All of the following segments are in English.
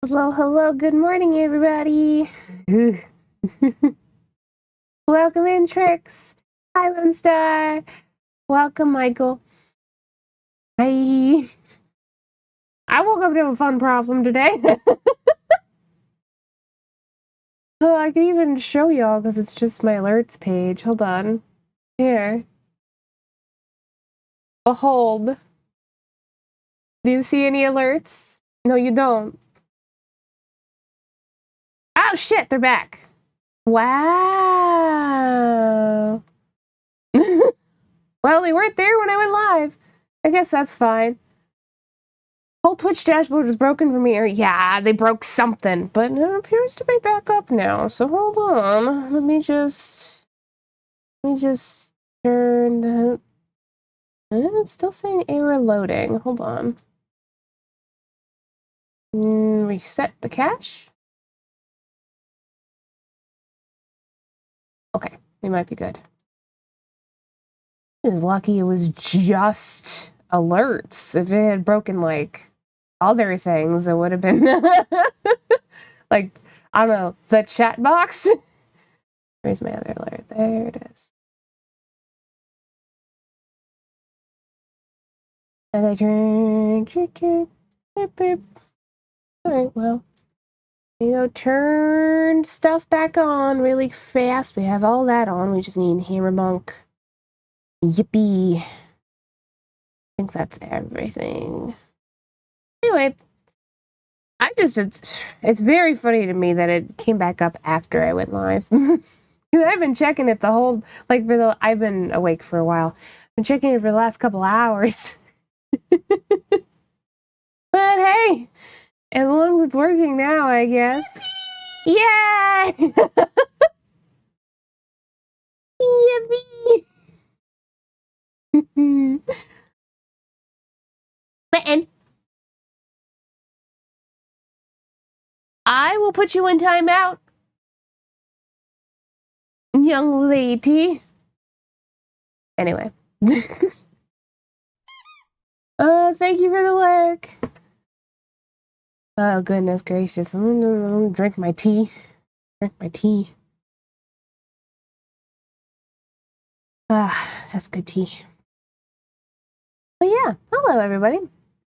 Hello, hello, good morning, everybody. Welcome in, Trix. Hi, Lone Star. Welcome, Michael. Hi. I woke up to a fun problem today. Oh, I can even show y'all because it's just my alerts page. Hold on. Here. Behold. Do you see any alerts? No, you don't. Oh, shit, they're back. Wow. Well, they weren't there when I went live. I guess that's fine. Whole Twitch dashboard was broken for me. Or yeah, they broke something, but it appears to be back up now. So hold on. Let me just turn that. It's still saying error loading. Hold on. Reset the cache. Okay, we might be good. It was lucky it was just alerts. If it had broken like other things, it would have been like, I don't know, the chat box. Where's my other alert? There it is. Okay, turn. Beep. Alright, well. We go turn stuff back on really fast. We have all that on. We just need Hammer Monk. Yippee. I think that's everything. Anyway, it's very funny to me that it came back up after I went live. I've been checking it the whole, I've been awake for a while. I've been checking it for the last couple hours. But hey, as long as it's working now, I guess. Yay! Yippee! And I will put you in timeout, young lady. Anyway. Thank you for the lurk. Oh, goodness gracious. I'm gonna drink my tea. Ah, that's good tea. But yeah, hello everybody.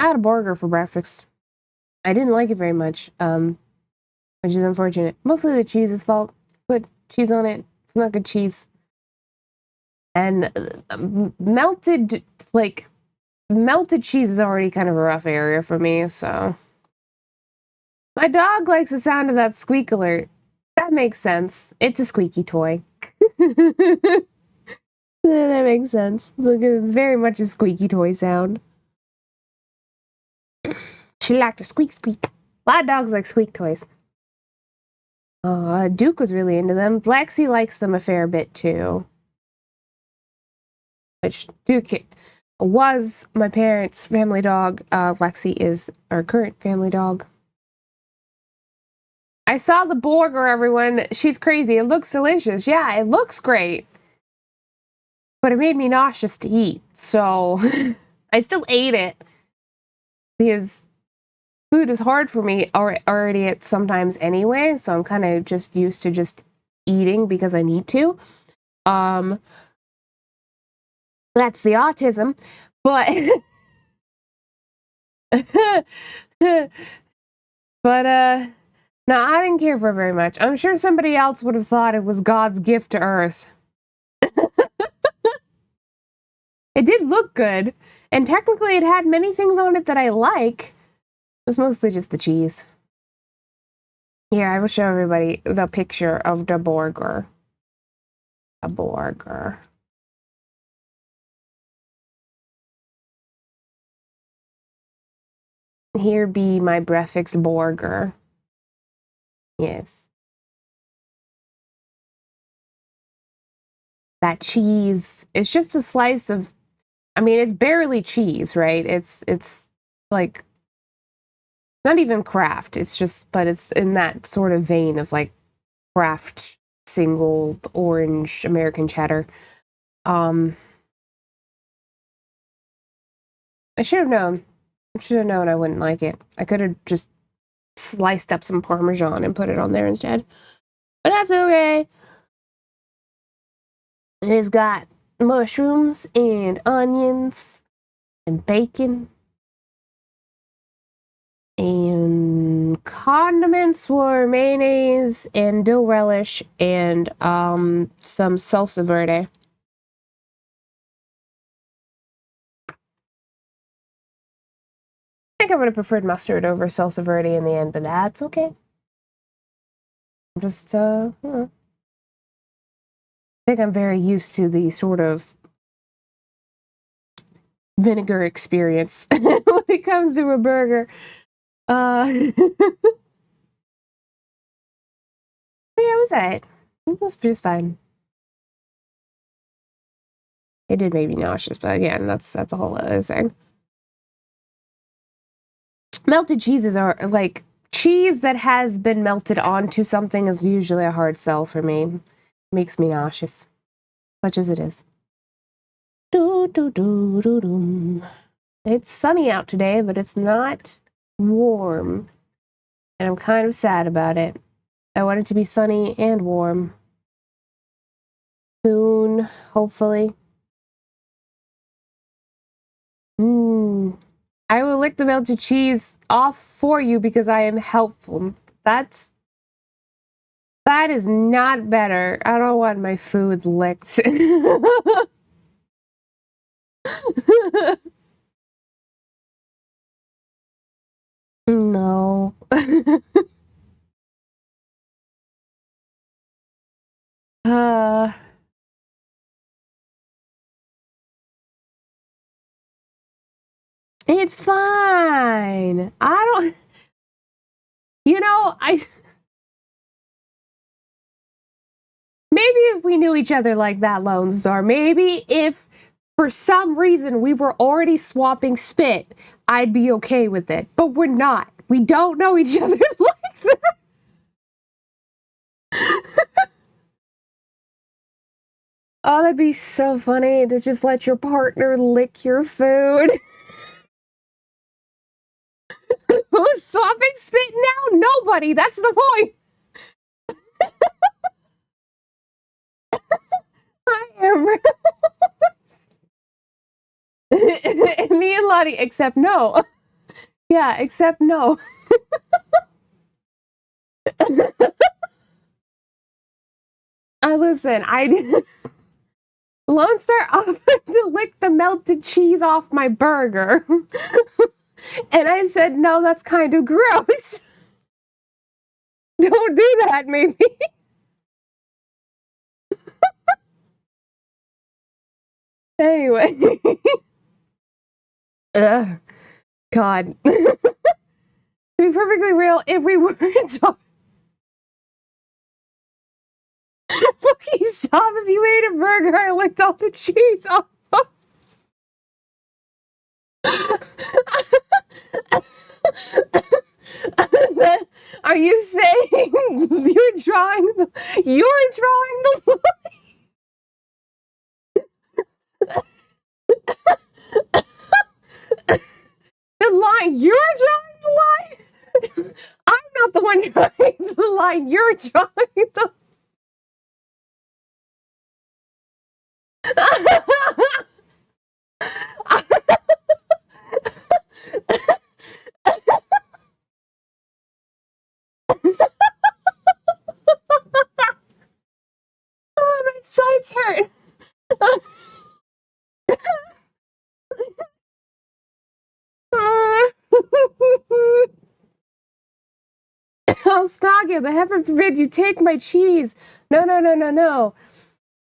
I had a burger for breakfast. I didn't like it very much, which is unfortunate. Mostly the cheese's fault. Put cheese on it. It's not good cheese. And melted cheese is already kind of a rough area for me, so. My dog likes the sound of that squeak alert. That makes sense. It's a squeaky toy. That makes sense. Look, it's very much a squeaky toy sound. She liked to squeak squeak. A lot of dogs like squeak toys. Duke was really into them. Lexi likes them a fair bit too. Which Duke was my parents' family dog. Lexi is our current family dog. I saw the burger, everyone. She's crazy. It looks delicious. Yeah, it looks great. But it made me nauseous to eat, so I still ate it. Because food is hard for me already at sometimes anyway, so I'm kind of just used to just eating because I need to. That's the autism, but no, I didn't care for it very much. I'm sure somebody else would have thought it was God's gift to Earth. It did look good, and technically it had many things on it that I like. It was mostly just the cheese. Here, I will show everybody the picture of the burger. A burger. Here be my breakfast burger. Yes. That cheese. It's just a slice of, I mean, it's barely cheese, right? It's like, not even Kraft. It's just, but it's in that sort of vein of like Kraft single orange American cheddar. I should have known. I should have known I wouldn't like it. I could have just sliced up some Parmesan and put it on there instead. But that's okay. It's got mushrooms and onions and bacon. And condiments were mayonnaise and dill relish and some salsa verde. I think I would have preferred mustard over salsa verde in the end, but that's okay. I'm just, I think I'm very used to the sort of vinegar experience when it comes to a burger. Yeah, it was alright. It was just fine. It did make me nauseous, but again, that's a whole other thing. Melted cheeses are like cheese that has been melted onto something is usually a hard sell for me. Makes me nauseous, such as it is. It's sunny out today, but it's not warm, and I'm kind of sad about it. I want it to be sunny and warm soon, hopefully. I will lick the melted cheese off for you because I am helpful. That is not better. I don't want my food licked. No. uh It's fine. I don't, maybe if we knew each other like that, Lone Star, maybe if for some reason we were already swapping spit, I'd be okay with it. But we're not. We don't know each other like that. Oh, that'd be so funny to just let your partner lick your food. Who's swapping spit now? Nobody. That's the point. I am. Me and Lottie, except no. Yeah, except no. Listen, Lone Star offered to lick the melted cheese off my burger. And I said, no, that's kind of gross. Don't do that, maybe. Anyway. Ugh. God. To be perfectly real, if we were talking... Fucking stop. If you ate a burger, I licked all the cheese off. Are you saying you're drawing the the line? You're drawing the line? I'm not the one drawing the line. You're drawing the Oh, my sides hurt. I'll snog you, but heaven forbid you take my cheese. No, no, no, no, no.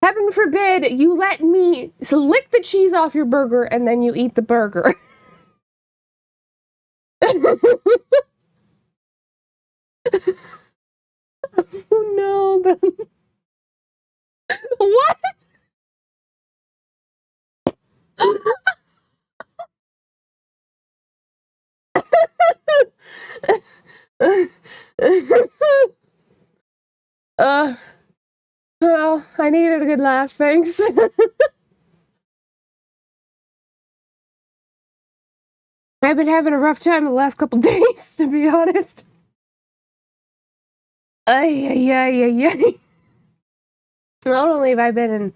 Heaven forbid you let me lick the cheese off your burger and then you eat the burger. Oh no. What? Well, I needed a good laugh, thanks. I've been having a rough time the last couple days, to be honest. Ay, ay, ay, ay, ay. Not only have I been in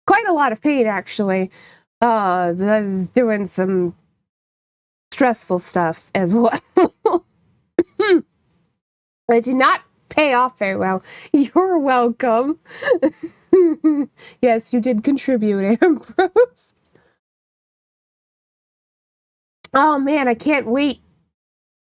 quite a lot of pain, actually, I was doing some stressful stuff as well. It did not pay off very well. You're welcome. Yes, you did contribute, Ambrose. Oh man, I can't wait.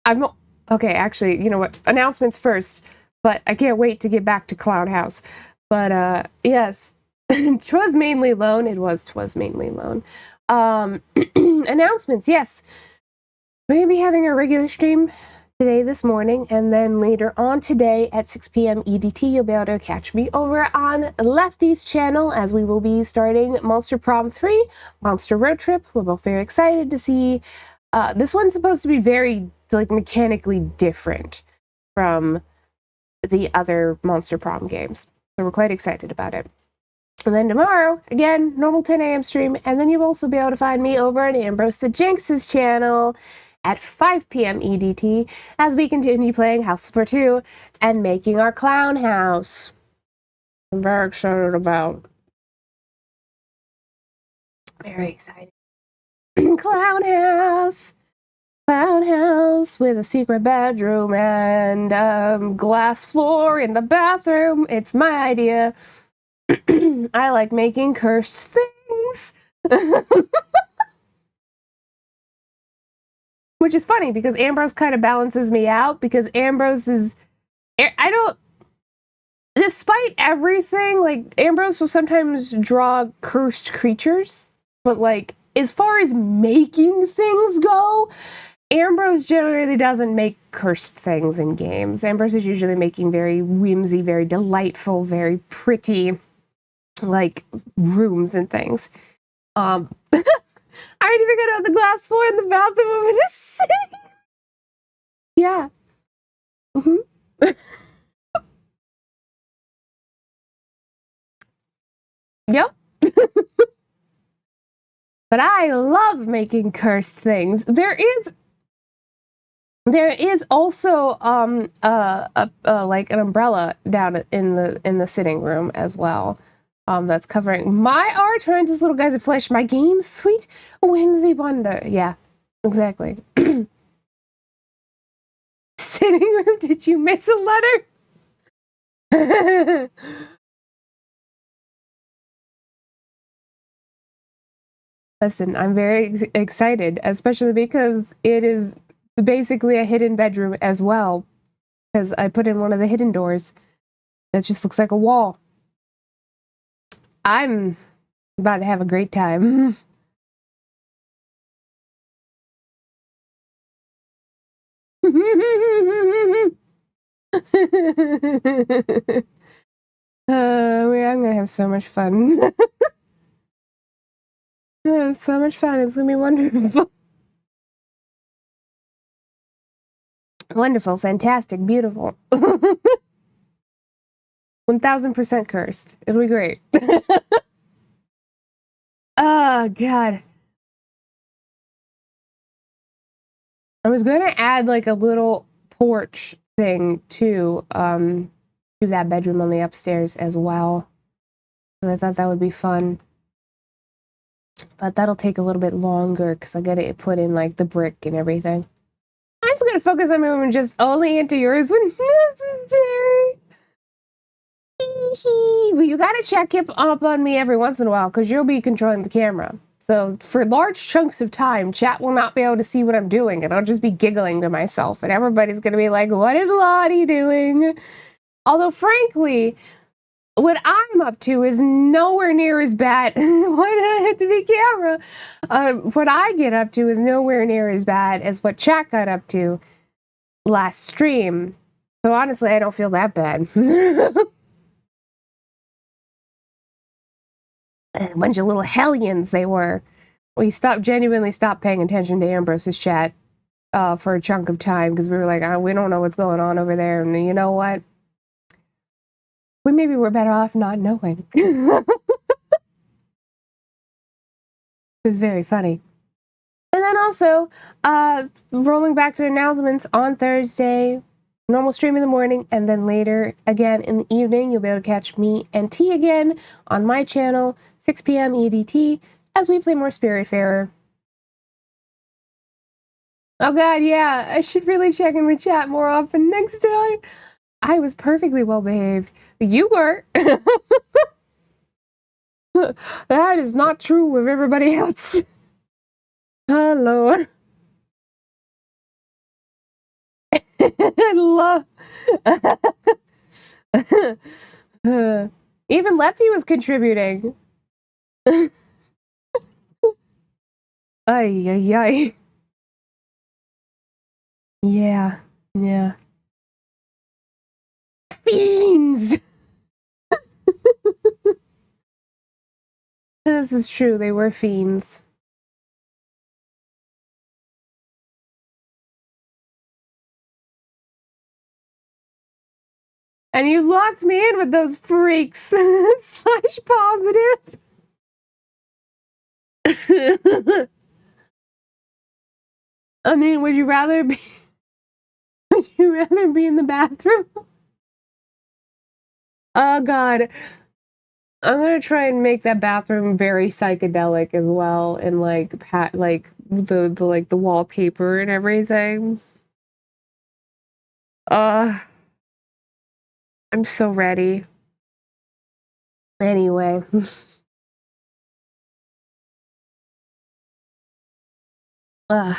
I'm okay, actually, you know what? Announcements first, but I can't wait to get back to Clown House. But yes. Twas mainly loan. Twas mainly loan. Announcements, yes. We're gonna be having a regular stream today, this morning, and then later on today at 6 p.m. EDT, you'll be able to catch me over on Lefty's channel as we will be starting Monster Prom 3, Monster Road Trip. We're both very excited to see. This one's supposed to be very, like, mechanically different from the other Monster Prom games. So we're quite excited about it. And then tomorrow, again, normal 10 a.m. stream, and then you'll also be able to find me over on Ambrose the Jinx's channel at 5 p.m. EDT as we continue playing House Flipper 2 and making our clown house. I'm very excited about. Very excited. Clown house! Clown house with a secret bedroom and glass floor in the bathroom. It's my idea. I like making cursed things. Which is funny because Ambrose kind of balances me out because Ambrose is, I don't, despite everything, like, Ambrose will sometimes draw cursed creatures, but, like, as far as making things go, Ambrose generally doesn't make cursed things in games. Ambrose is usually making very whimsy, very delightful, very pretty, like, rooms and things. I already figured out the glass floor in the bathroom of in a city. Yeah. Mm-hmm. Yep. But I love making cursed things. There is also like an umbrella down in the sitting room as well. That's covering my art. Horrendous little guys of flesh. My games, sweet whimsy wonder. Yeah, exactly. Sitting room. Did you miss a letter? Listen, I'm very excited, especially because it is basically a hidden bedroom as well. Because I put in one of the hidden doors that just looks like a wall. I'm about to have a great time. I'm gonna have so much fun. I'm gonna have so much fun. It's gonna be wonderful. Wonderful, fantastic, beautiful. 1000% cursed. It'll be great. Oh, God. I was gonna add like a little porch thing to that bedroom on the upstairs as well. So I thought that would be fun. But that'll take a little bit longer because I gotta put in like the brick and everything. I'm just gonna focus on moving just only into yours when necessary. But you gotta check up on me every once in a while because you'll be controlling the camera. So for large chunks of time, chat will not be able to see what I'm doing, and I'll just be giggling to myself, and everybody's gonna be like, "What is Lottie doing?" Although, frankly, what I'm up to is nowhere near as bad. Why did I have to be camera? What I get up to is nowhere near as bad as what chat got up to last stream. So honestly, I don't feel that bad. A bunch of little hellions they were. We genuinely stopped paying attention to Ambrose's chat for a chunk of time because we were like, we don't know what's going on over there. And you know what? Maybe we're better off not knowing. It was very funny. And then also, rolling back to announcements on Thursday, normal stream in the morning, and then later again in the evening, you'll be able to catch me and T again on my channel, 6 p.m. EDT, as we play more Spiritfarer. Oh god, yeah, I should really check in with chat more often next time. I was perfectly well behaved. You were. That is not true with everybody else. Oh, Lord. I love... Even Lefty was contributing. Ay, ay, ay. Yeah, yeah. Fiends! This is true, they were fiends. And you locked me in with those freaks! Slash positive! I mean, would you rather be... Would you rather be in the bathroom? Oh god. I'm gonna try and make that bathroom very psychedelic as well, and like the wallpaper and everything. I'm so ready. Anyway. Ugh.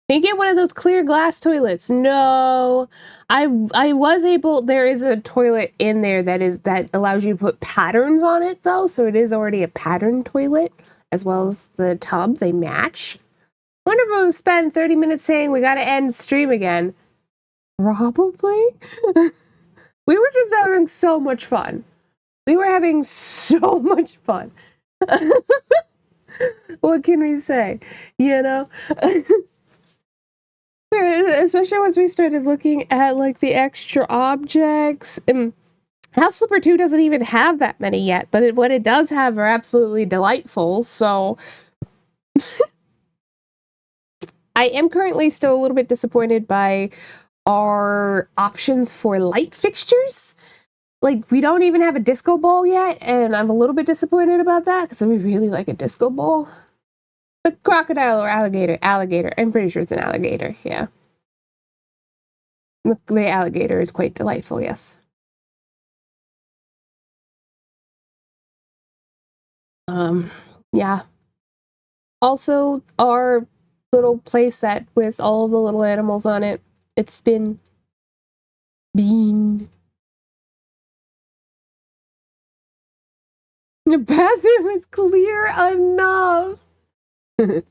Can you get one of those clear glass toilets? No. I was able, there is a toilet in there that allows you to put patterns on it though, so it is already a pattern toilet, as well as the tub, they match. Wonder if we'll spend 30 minutes saying we gotta end stream again. Probably. We were just having so much fun. We were having so much fun. What can we say? You know? Especially once we started looking at like the extra objects. And House Flipper 2 doesn't even have that many yet, but what it does have are absolutely delightful, so... I am currently still a little bit disappointed by our options for light fixtures. Like, we don't even have a disco ball yet, and I'm a little bit disappointed about that, because I would really like a disco ball. The crocodile or alligator? Alligator. I'm pretty sure it's an alligator, yeah. The alligator is quite delightful, yes. Yeah. Also, our little play set with all the little animals on it, it's been bean. The bathroom is clear enough. I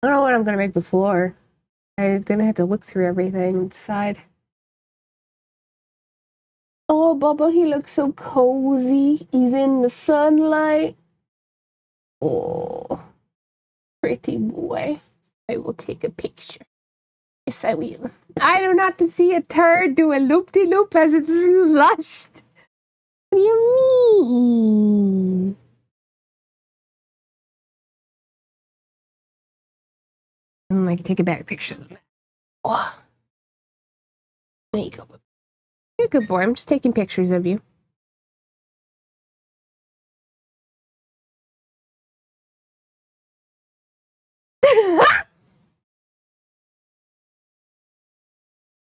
don't know what I'm gonna make the floor. I'm gonna have to look through everything and decide. Oh, Bubba, he looks so cozy. He's in the sunlight. Oh, pretty boy. I will take a picture. Yes, I will. I do not to see a turd do a loop-de-loop as it's lushed. What do you mean? I can take a better picture than that. Oh. There you go. You're a good boy. I'm just taking pictures of you.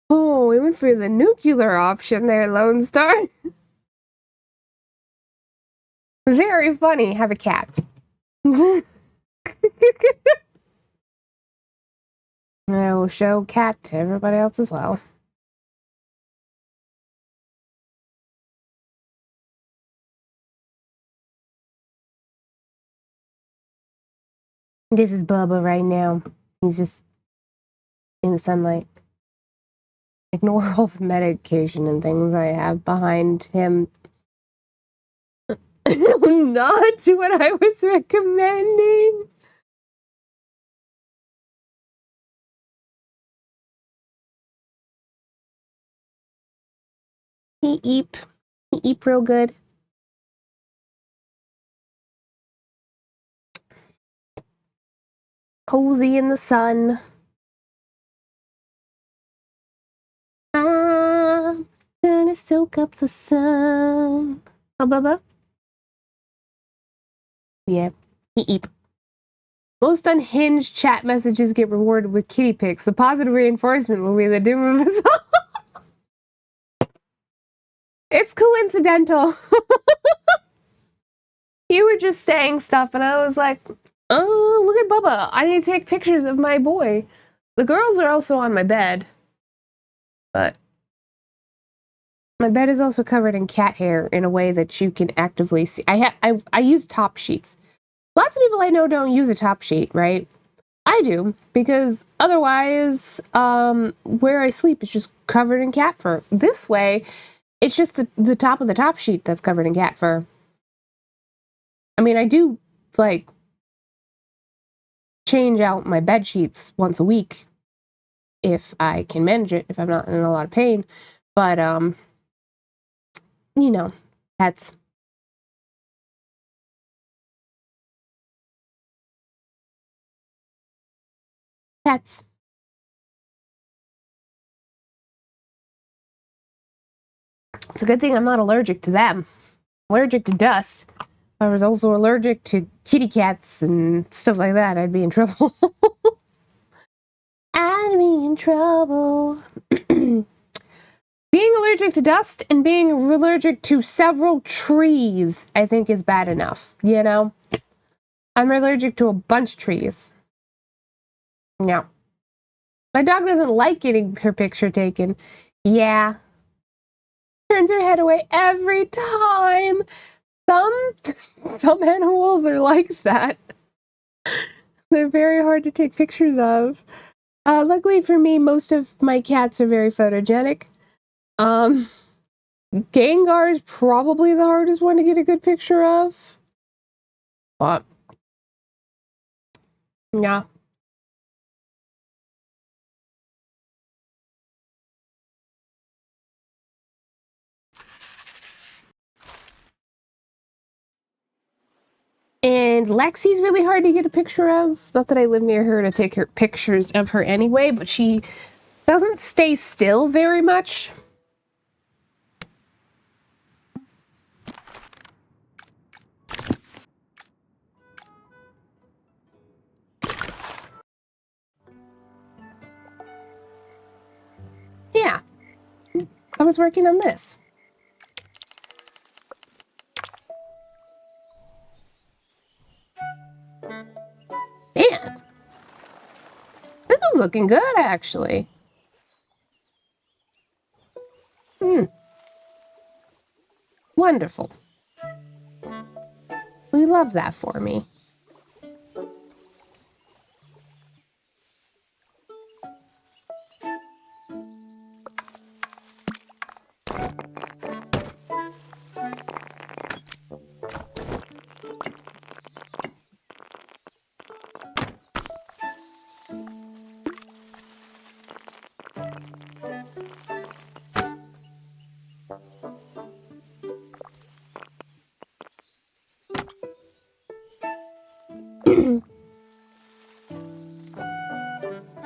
Oh, we went for the nuclear option there, Lone Star. Very funny. Have a cat. I will show cat to everybody else as well. This is Bubba right now. He's just in the sunlight. Ignore all the medication and things I have behind him. Not what I was recommending. He eep real good. Cozy in the sun. I'm gonna soak up the sun. Oh, Bubba? Yeah. Eep. Most unhinged chat messages get rewarded with kitty pics. The positive reinforcement will be the doom of us all. It's coincidental. You were just saying stuff, and I was like, oh, look at Bubba. I need to take pictures of my boy. The girls are also on my bed, but my bed is also covered in cat hair in a way that you can actively see. I use top sheets. Lots of people I know don't use a top sheet, right? I do, because otherwise, where I sleep is just covered in cat fur. This way, it's just the top of the top sheet that's covered in cat fur. I mean, I do, like, change out my bed sheets once a week if I can manage it, if I'm not in a lot of pain. But, you know, that's... It's a good thing I'm not allergic to them. I'm allergic to dust. If I was also allergic to kitty cats and stuff like that, I'd be in trouble. I'd be in trouble. Being allergic to dust and being allergic to several trees, I think, is bad enough, you know? I'm allergic to a bunch of trees. Yeah. My dog doesn't like getting her picture taken. Yeah. Turns her head away every time. Some animals are like that. They're very hard to take pictures of. Luckily for me, most of my cats are very photogenic. Gengar is probably the hardest one to get a good picture of. But, yeah. And Lexi's really hard to get a picture of. Not that I live near her to take her pictures of her anyway, but she doesn't stay still very much. Yeah. I was working on this. Man. This is looking good, actually. Wonderful. We love that for me.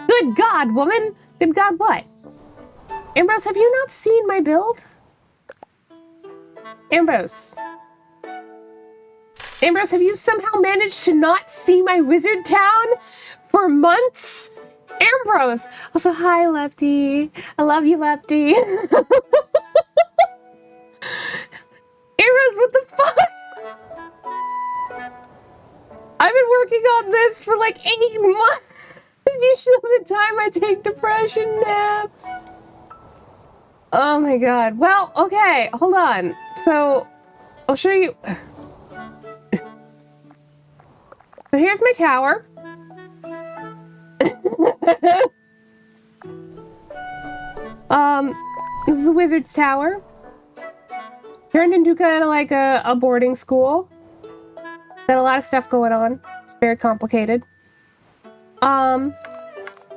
Good God, woman! Good God, what? Ambrose, have you not seen my build? Ambrose. Ambrose, have you somehow managed to not see my wizard town for months? Ambrose! Also, hi, Lefty. I love you, Lefty. Ambrose, what the fuck? I've been working on this for like 8 months. You should know the time I take depression naps. Oh my god. Well, okay, hold on. So, I'll show you. So here's my tower. This is the wizard's tower. Turned into kind of like a boarding school. Got a lot of stuff going on. It's very complicated.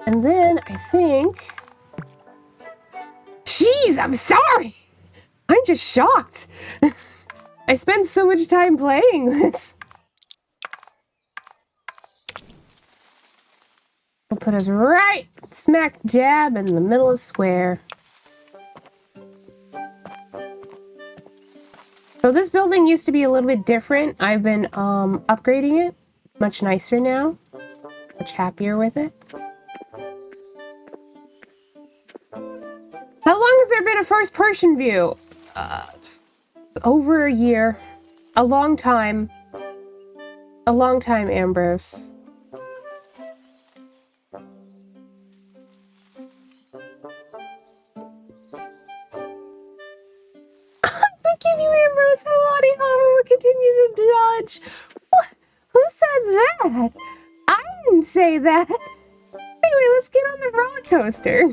And then I think... Jeez, I'm sorry! I'm just shocked. I spend so much time playing this. put us right smack dab in the middle of square. So this building used to be a little bit different. I've been upgrading it. Much nicer now. Much happier with it. How long has there been a first-person view? Over a year. A long time. A long time, Ambrose. Give you Ambrose, Lottie Homer will continue to judge. What? Who said that? I didn't say that. Anyway, let's get on the roller coaster.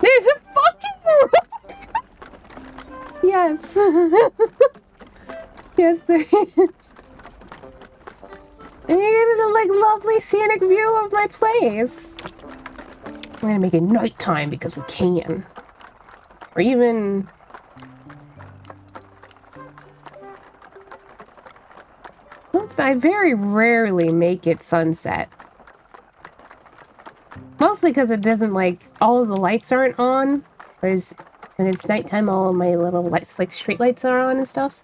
There's a fucking roller. Yes. Yes, there is. And you get a like lovely scenic view of my place. I'm gonna make it nighttime because we can. Or even... I very rarely make it sunset. Mostly because it doesn't like... all of the lights aren't on. Whereas when it's nighttime, all of my little lights, like street lights, are on and stuff.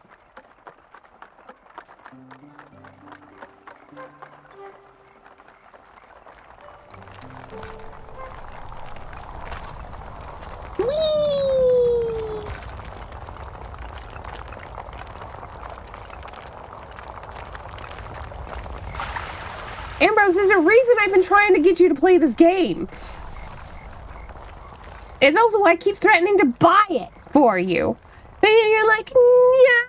Ambrose, there's a reason I've been trying to get you to play this game. It's also why I keep threatening to buy it for you. And you're like, yeah,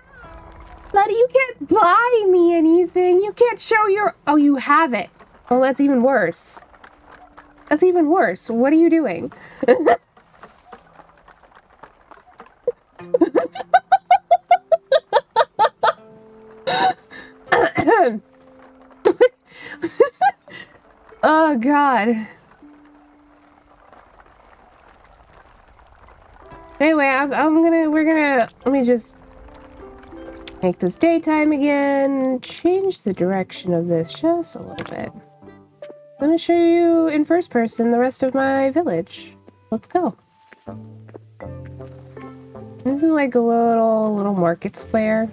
Letty, you can't buy me anything. You can't show your... Oh, you have it. Well, that's even worse. That's even worse. What are you doing? Oh, God. Anyway, let me just make this daytime again. Change the direction of this just a little bit. I'm gonna show you in first person the rest of my village. Let's go. This is like a little market square.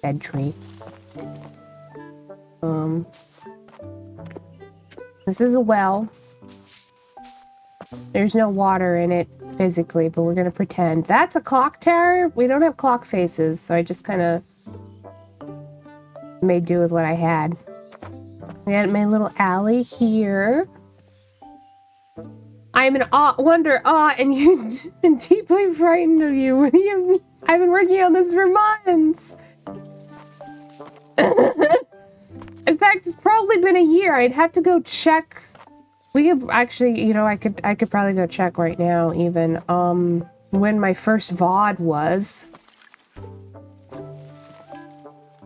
Dead tree. This is a well. There's no water in it physically, but we're gonna pretend. That's a clock tower. We don't have clock faces, so I just kind of made do with what I had. We had my little alley here. I'm in wonder, awe, and deeply frightened of you. What do you mean? I've been working on this for months. In fact, it's probably been a year. I'd have to go check. We could actually, you know, I could probably go check right now, even, when my first VOD was.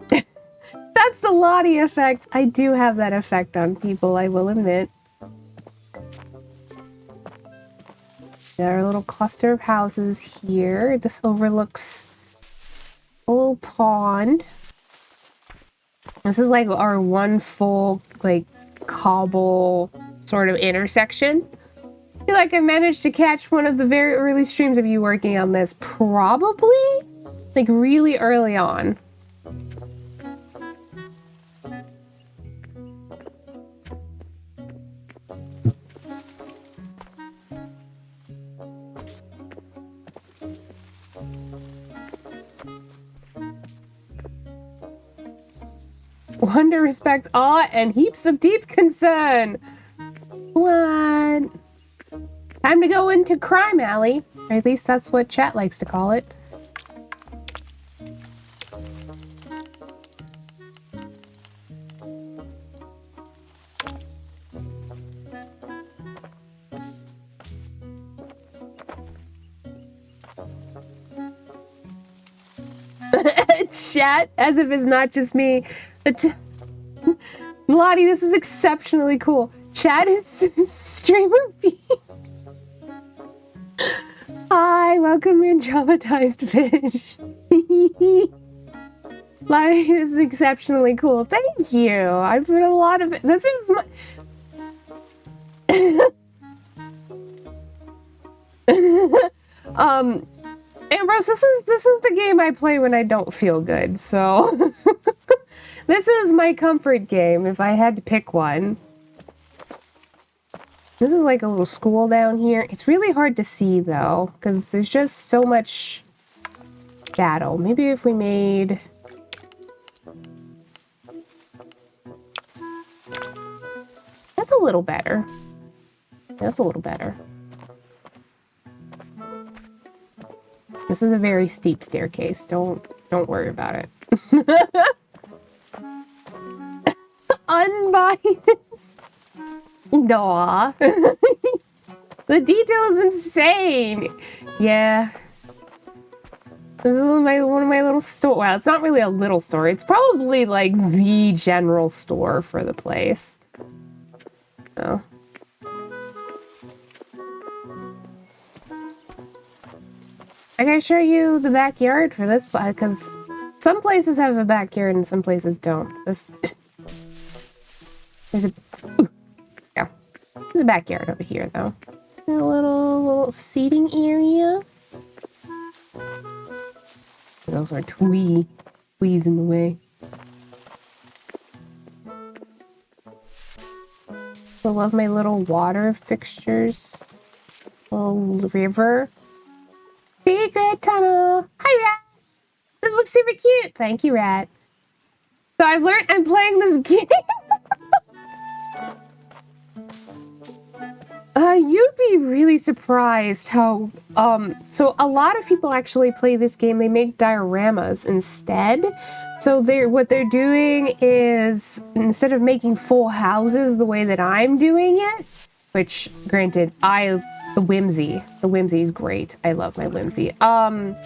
That's the Lottie effect. I do have that effect on people, I will admit. Got our little cluster of houses here. This overlooks a little pond. This is like our one full, like, cobble sort of intersection. I feel like I managed to catch one of the very early streams of you working on this. Probably? Like, really early on. Wonder, respect, awe, and heaps of deep concern. What? Time to go into crime alley. Or at least that's what chat likes to call it. Chat, as if it's not just me. Lottie, this is exceptionally cool. Chat is streamer B. Hi, welcome in, traumatized fish. Life is exceptionally cool. Thank you. I put a lot of it. This is my. Ambrose, this is the game I play when I don't feel good. So this is my comfort game if I had to pick one. This is like a little school down here. It's really hard to see though, because there's just so much shadow. Maybe if we made... That's a little better. That's a little better. This is a very steep staircase. Don't worry about it. Unbiased. Aw. The detail is insane. Yeah. This is one of my little store. Well, it's not really a little store. It's probably like the general store for the place. Oh. I gotta show you the backyard for this, because some places have a backyard and some places don't. This there's a yeah, there's a backyard over here though. A little seating area. Those are twees in the way. I love my little water fixtures. Little river. Secret tunnel. Hi, Rat. This looks super cute. Thank you, Rat. So I've learned I'm playing this game. You'd be really surprised how, so a lot of people actually play this game. They make dioramas instead. So what they're doing is, instead of making full houses the way that I'm doing it, which granted, the whimsy is great. I love my whimsy. And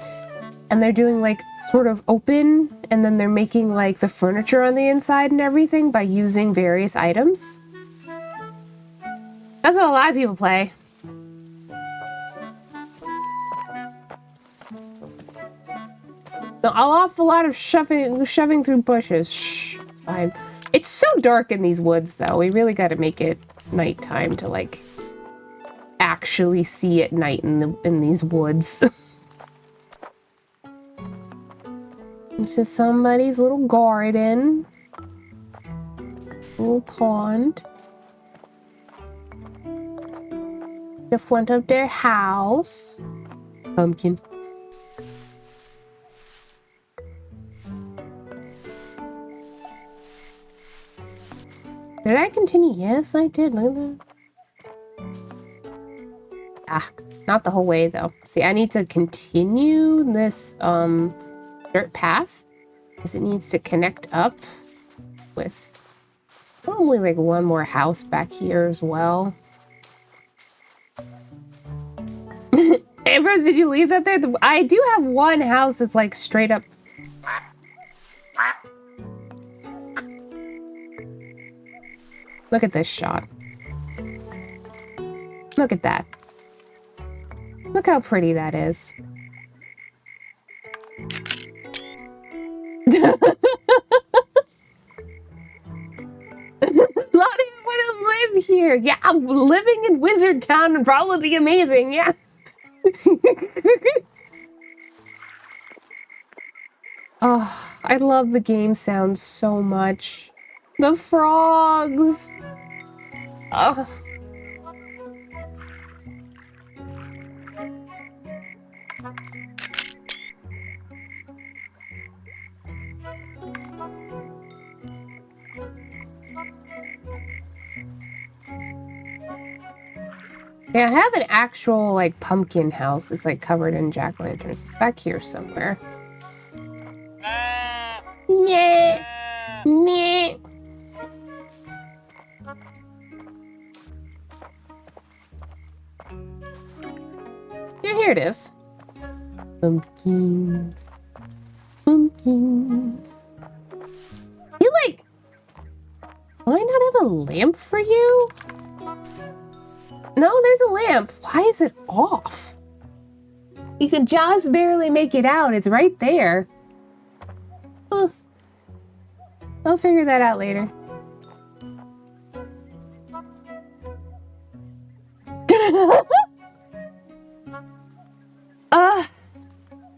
they're doing like sort of open, and then they're making like the furniture on the inside and everything by using various items. That's what a lot of people play. An awful lot of shoving through bushes. Shh, it's fine. It's so dark in these woods, though. We really got to make it nighttime to like actually see at night in these woods. This is somebody's little garden, little pond. The front of their house. Pumpkin. Did I continue? Yes, I did. Look at that. Ah, not the whole way though. See, I need to continue this dirt path because it needs to connect up with probably like one more house back here as well. Ambrose, did you leave that there? I do have one house that's like straight up. Look at this shot. Look at that. Look how pretty that is. Lottie, I want to live here. Yeah, living in Wizard Town would probably be amazing. Yeah. Oh, I love the game sound so much. The frogs. Oh. Yeah, I have an actual, like, pumpkin house. It's, like, covered in jack-o'-lanterns. It's back here somewhere. Meh. Meh. Yeah, here it is. Pumpkins. Pumpkins. You, like... Do I not have a lamp for you? No, there's a lamp. Why is it off? You can just barely make it out. It's right there. Huh. I'll figure that out later.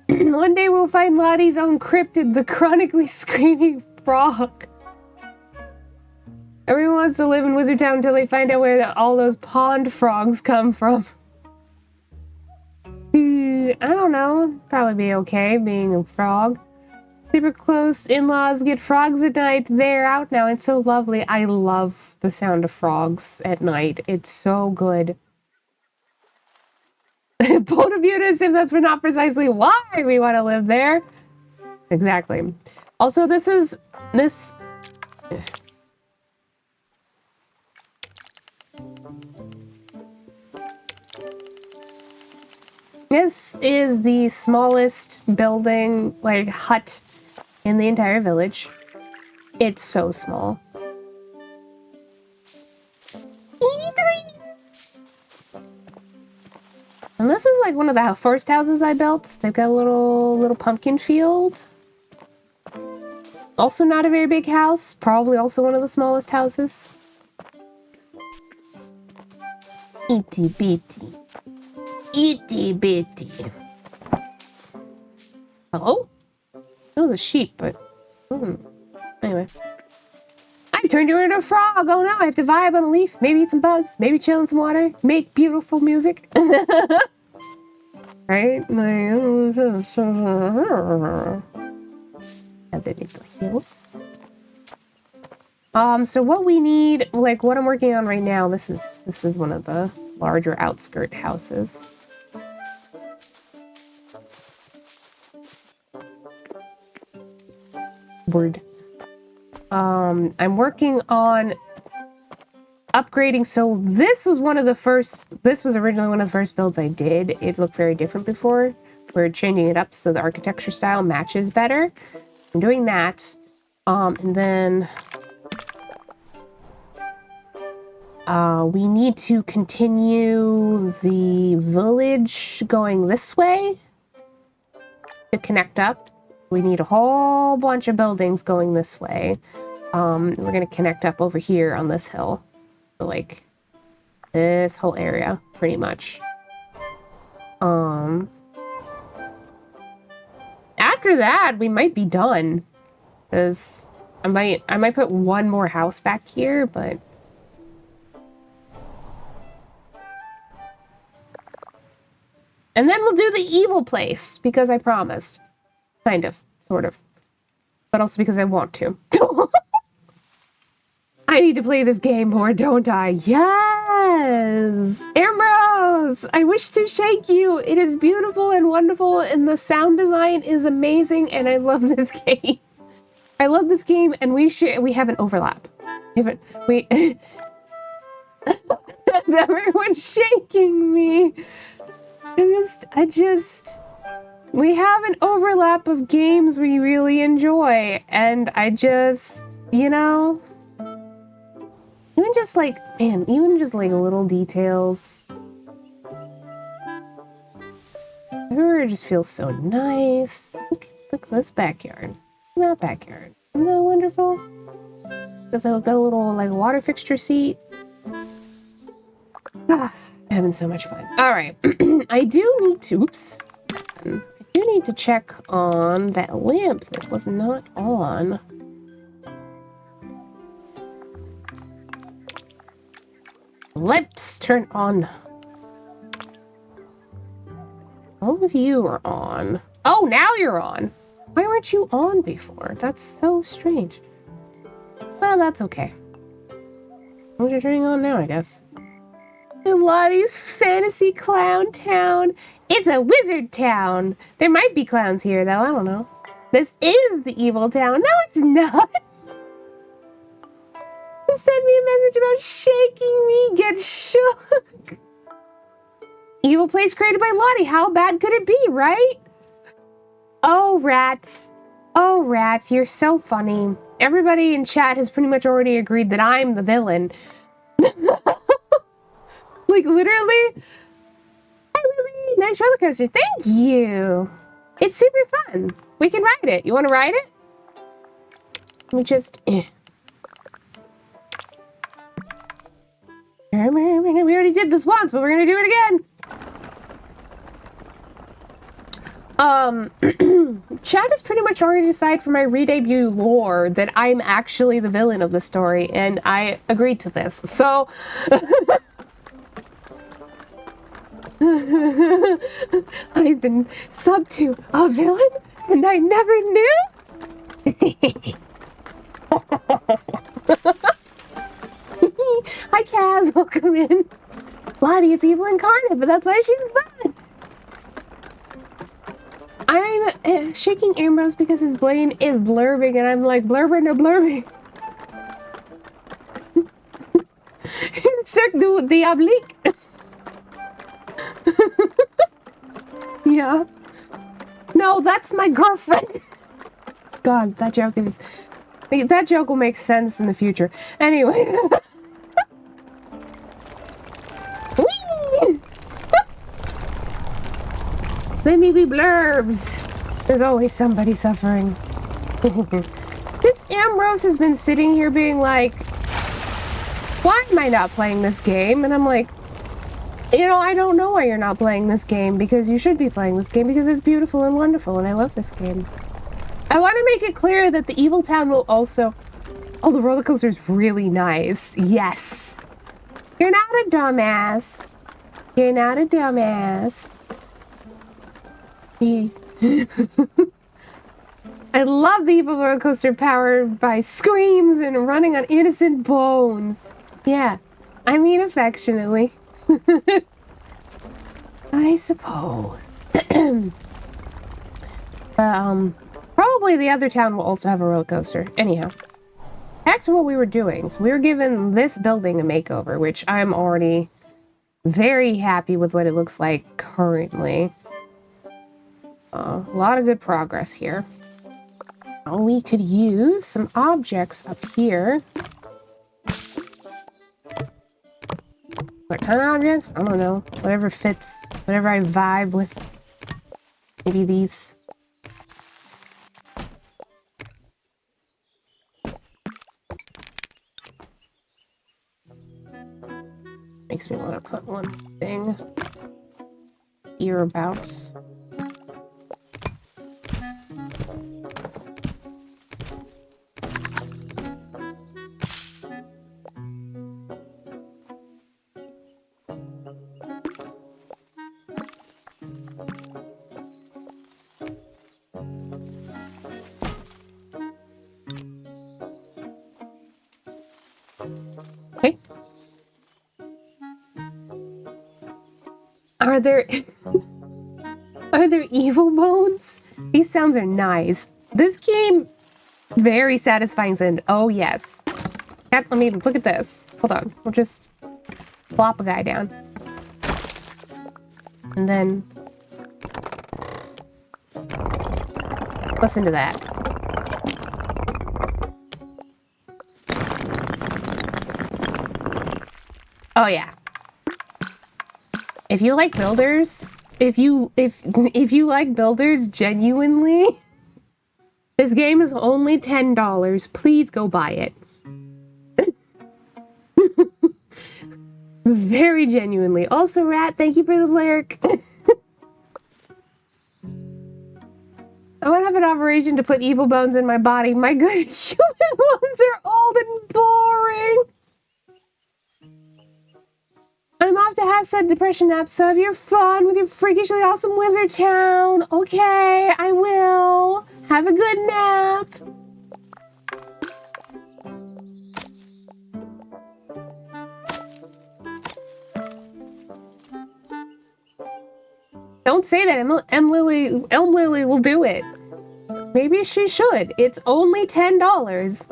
One day we'll find Lottie's own cryptid, the chronically screaming frog. Everyone wants to live in Wizard Town until they find out where all those pond frogs come from. I don't know. Probably be okay being a frog. Super close in-laws get frogs at night. They're out now. It's so lovely. I love the sound of frogs at night. It's so good. Bold of you to assume that's not precisely why we want to live there. Exactly. Also, this is the smallest building, like hut, in the entire village. It's so small. And this is like one of the first houses I built. They've got a little pumpkin field. Also not a very big house. Probably also one of the smallest houses. Itty bitty. Itty bitty. Hello? That was a sheep, but... Anyway. I turned you into a frog! Oh no, I have to vibe on a leaf. Maybe eat some bugs. Maybe chill in some water. Make beautiful music. Right? Underneath the hills. So what we need, like what I'm working on right now, this is one of the larger outskirt houses. Word. I'm working on upgrading. So this was originally one of the first builds I did. It looked very different before. We're changing it up so the architecture style matches better. I'm doing that. And then we need to continue the village going this way to connect up. We need a whole bunch of buildings going this way. We're gonna connect up over here on this hill. So like this whole area, pretty much. After that, we might be done. Because I might put one more house back here, but and then we'll do the evil place because I promised. Kind of, sort of. But also because I want to. I need to play this game more, don't I? Yes! Ambrose! I wish to shake you. It is beautiful and wonderful, and the sound design is amazing, and I love this game. I love this game, and we have an overlap. Everyone's shaking me. We have an overlap of games we really enjoy, and even just like little details. Everywhere just feels so nice. Look at this backyard. Look at that backyard. Isn't that wonderful? Got a little like water fixture seat. I'm having so much fun. All right, I do need to check on that lamp that was not on. Lamps turn on. All of you are on. Oh, now you're on. Why weren't you on before? That's so strange. Well, that's okay. Well, you're turning on now, I guess. Lottie's Fantasy Clown Town. It's a wizard town. There might be clowns here, though. I don't know. This is the evil town. No, it's not. Send me a message about shaking me. Get shook. Evil place created by Lottie. How bad could it be, right? Oh, rats. Oh, rats. You're so funny. Everybody in chat has pretty much already agreed that I'm the villain. Like, literally. Hi, Lily. Nice roller coaster. Thank you. It's super fun. We can ride it. You want to ride it? Let me just... We already did this once, but we're going to do it again. Chad has pretty much already decided for my re-debut lore that I'm actually the villain of the story, and I agreed to this. So... I've been subbed to a villain, and I never knew? Hi, Kaz. Welcome in. Lottie is evil incarnate, but that's why she's fun. I'm shaking Ambrose because his brain is blurbing, and I'm like, blurber, no blurbing. Cirque du Diablique. Yeah. No, that's my girlfriend. God, that joke will make sense in the future. Anyway. Whee! Let me be blurbs. There's always somebody suffering. This Ambrose has been sitting here being like, why am I not playing this game? And I'm like, you know, I don't know why you're not playing this game, because you should be playing this game, because it's beautiful and wonderful, and I love this game. I want to make it clear that the Evil Town will also... Oh, the roller coaster is really nice. Yes. You're not a dumbass. You're not a dumbass. I love the evil roller coaster powered by screams and running on innocent bones. Yeah, I mean affectionately. I suppose. Probably the other town will also have a roller coaster. Anyhow, back to what we were doing. So we were given this building a makeover, which I'm already very happy with what it looks like currently. A lot of good progress here. We could use some objects up here. What kind of objects? I don't know. Whatever fits. Whatever I vibe with. Maybe these. Makes me want to put one thing here about. Okay. Are there evil bones? These sounds are nice. This game, very satisfying sound. Oh yes. Let me look at this. Hold on. We'll just plop a guy down. And then listen to that. Oh yeah. If you like builders, if you like builders genuinely, this game is only $10. Please go buy it. Very genuinely. Also, Rat, thank you for the lyric. I want to have an operation to put evil bones in my body. My good human ones are old and boring. I'm off to have said depression nap, so have your fun with your freakishly awesome wizard town. Okay, I will. Have a good nap. Don't say that. Elm Lily will do it. Maybe she should. It's only $10.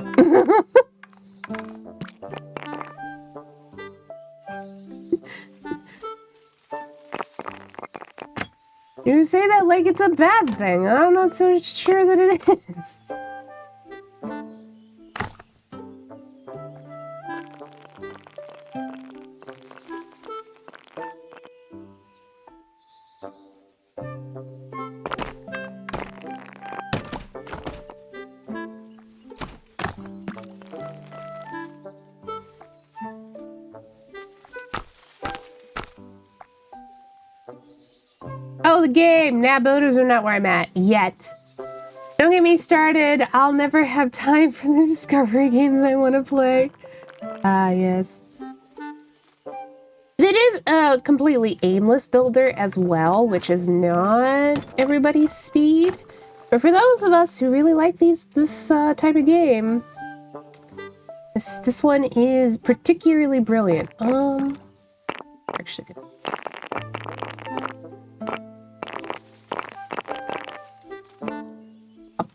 You say that like it's a bad thing. I'm not so sure that it is. Oh, the game! Nah, builders are not where I'm at. Yet. Don't get me started. I'll never have time for the discovery games I want to play. Ah, yes. It is a completely aimless builder as well, which is not everybody's speed. But for those of us who really like this type of game, this one is particularly brilliant. Actually, up.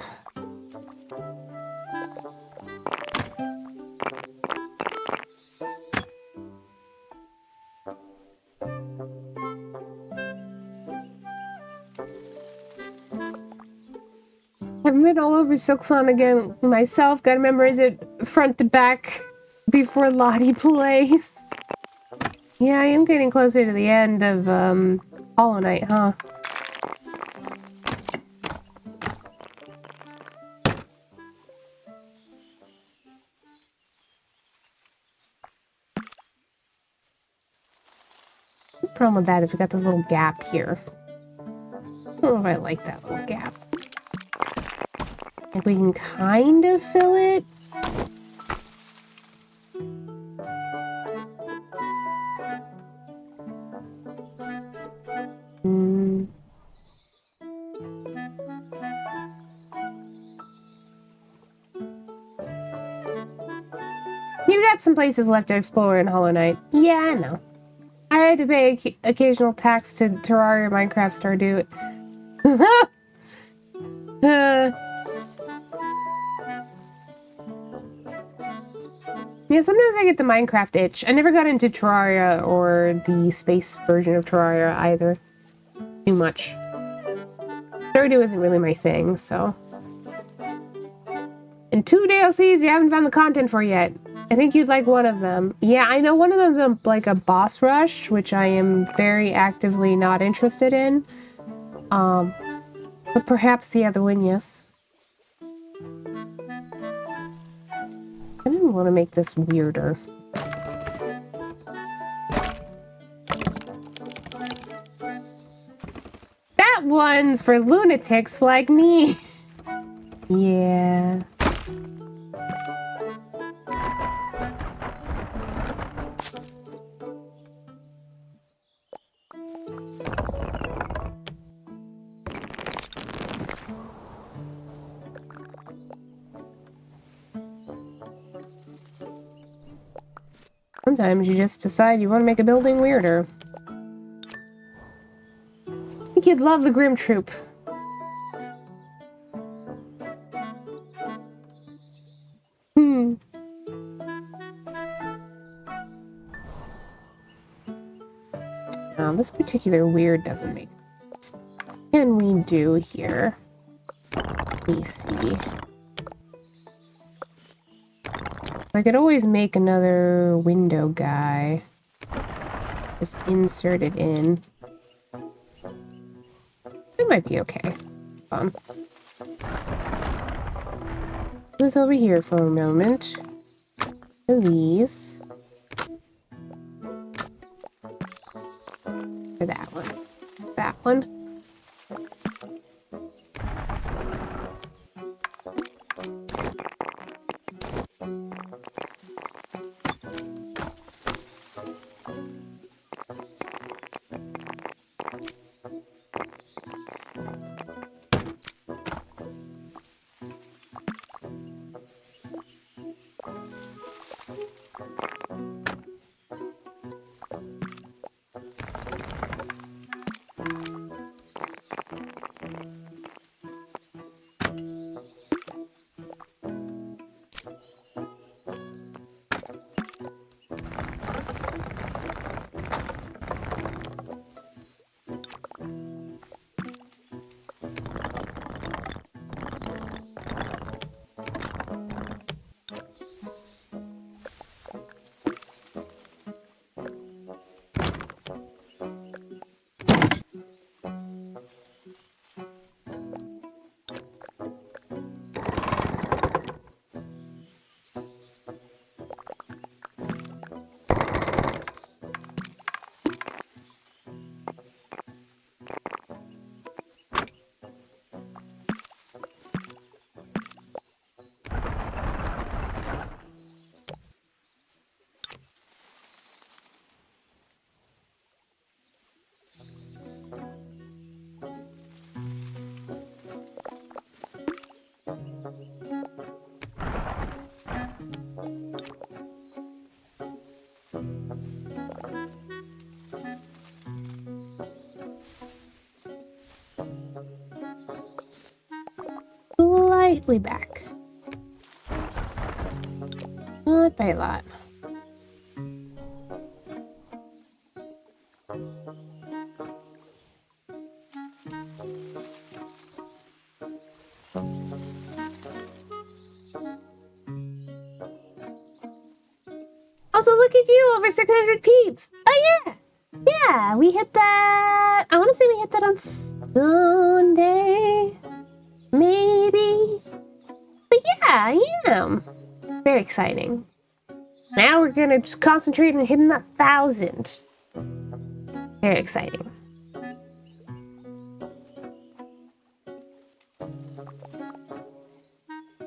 I've been all over Silksong again myself. Gotta memorize it front to back before Lottie plays. Yeah, I am getting closer to the end of Hollow Knight, huh? The problem with that is we got this little gap here. I don't know if I like that little gap. Like we can kind of fill it. You've got some places left to explore in Hollow Knight. Yeah, I know. I had to pay occasional tax to Terraria Minecraft Stardew. Yeah, sometimes I get the Minecraft itch. I never got into Terraria or the space version of Terraria either. Too much. Stardew isn't really my thing, so. And 2 DLCs you haven't found the content for yet. I think you'd like one of them. Yeah, I know one of them's like a boss rush, which I am very actively not interested in. But perhaps the other one, yes. I didn't want to make this weirder. That one's for lunatics like me. Yeah. Sometimes you just decide you want to make a building weirder. I think you'd love the Grim Troop. Now, this particular weird doesn't make sense. What can we do here? Let me see. I could always make another window guy. Just insert it in. It might be okay. This over here for a moment. These. For that one. That one. safely back. Not by a lot. Also, look at you, over 600 peeps. Oh, yeah. Yeah, we hit that. I want to say we hit that on Sunday. Maybe. But yeah, I am. Very exciting. Now we're going to just concentrate on hitting 1,000. Very exciting.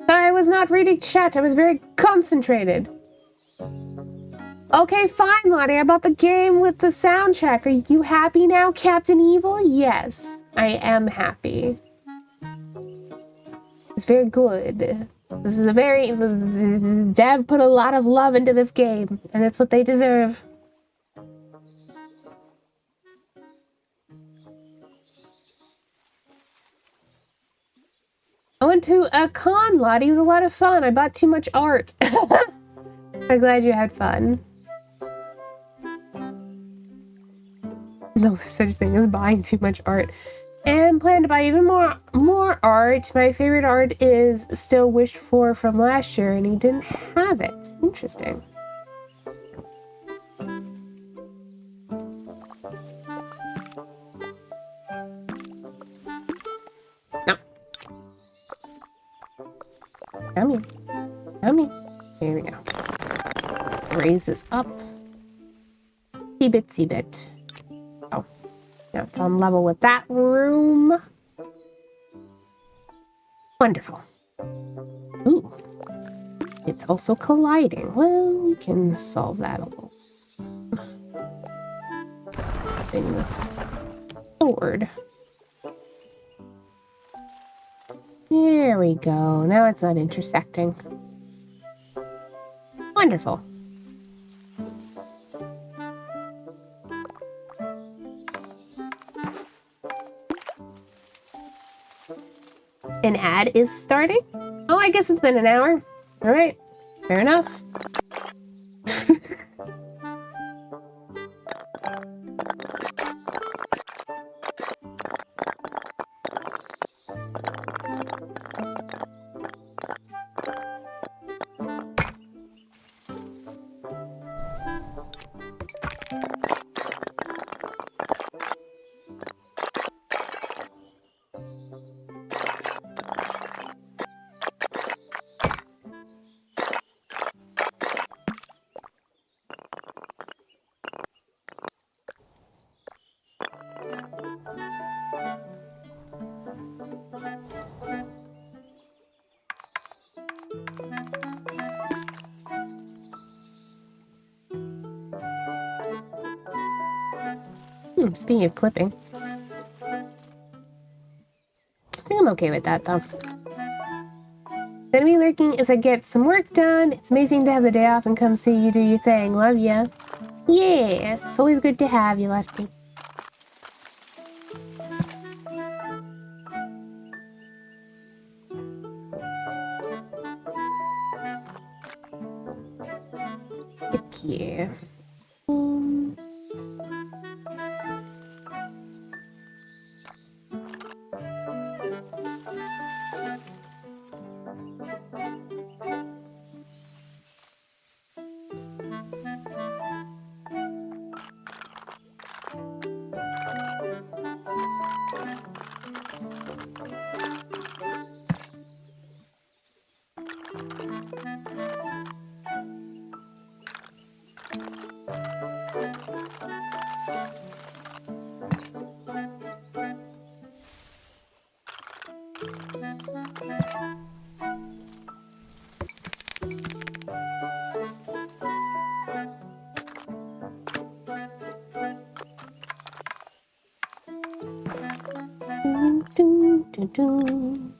Sorry, I was not reading chat. I was very concentrated. Okay, fine, Lottie. I bought the game with the soundtrack. Are you happy now, Captain Evil? Yes, I am happy. It's very good. This is a very... Dev put a lot of love into this game, and it's what they deserve. I went to a con, Lottie. It was a lot of fun. I bought too much art. I'm glad you had fun. No such thing as buying too much art. And plan to buy even more art. My favorite art is still wished for from last year, and he didn't have it. Interesting. No. Yummy. Yummy. Here we go. Raise this up. See bit. Oh. Now it's on level with that room. Wonderful. Ooh. It's also colliding. Well, we can solve that a little. Bring this forward. There we go. Now it's not intersecting. Wonderful. An ad is starting? Oh, I guess it's been an hour. All right. Fair enough. Speaking of clipping. I think I'm okay with that, though. Gonna be lurking as I get some work done. It's amazing to have the day off and come see you do your thing. Love ya. Yeah, it's always good to have you, Lefty. Heck yeah. Dun, dun.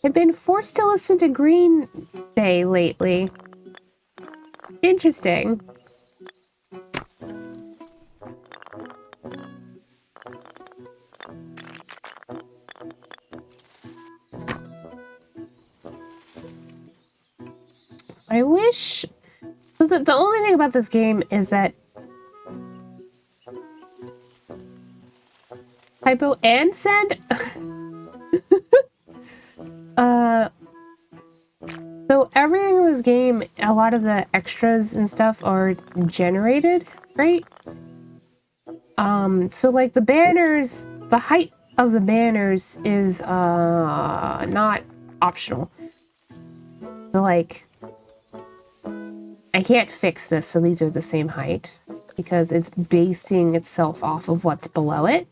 I've been forced to listen to Green Day lately. Interesting. I wish... The only thing about this game is that Hypo and Send... So everything in this game, a lot of the extras and stuff are generated, right? So like the banners, the height of the banners is not optional. So like I can't fix this, so these are the same height because it's basing itself off of what's below it.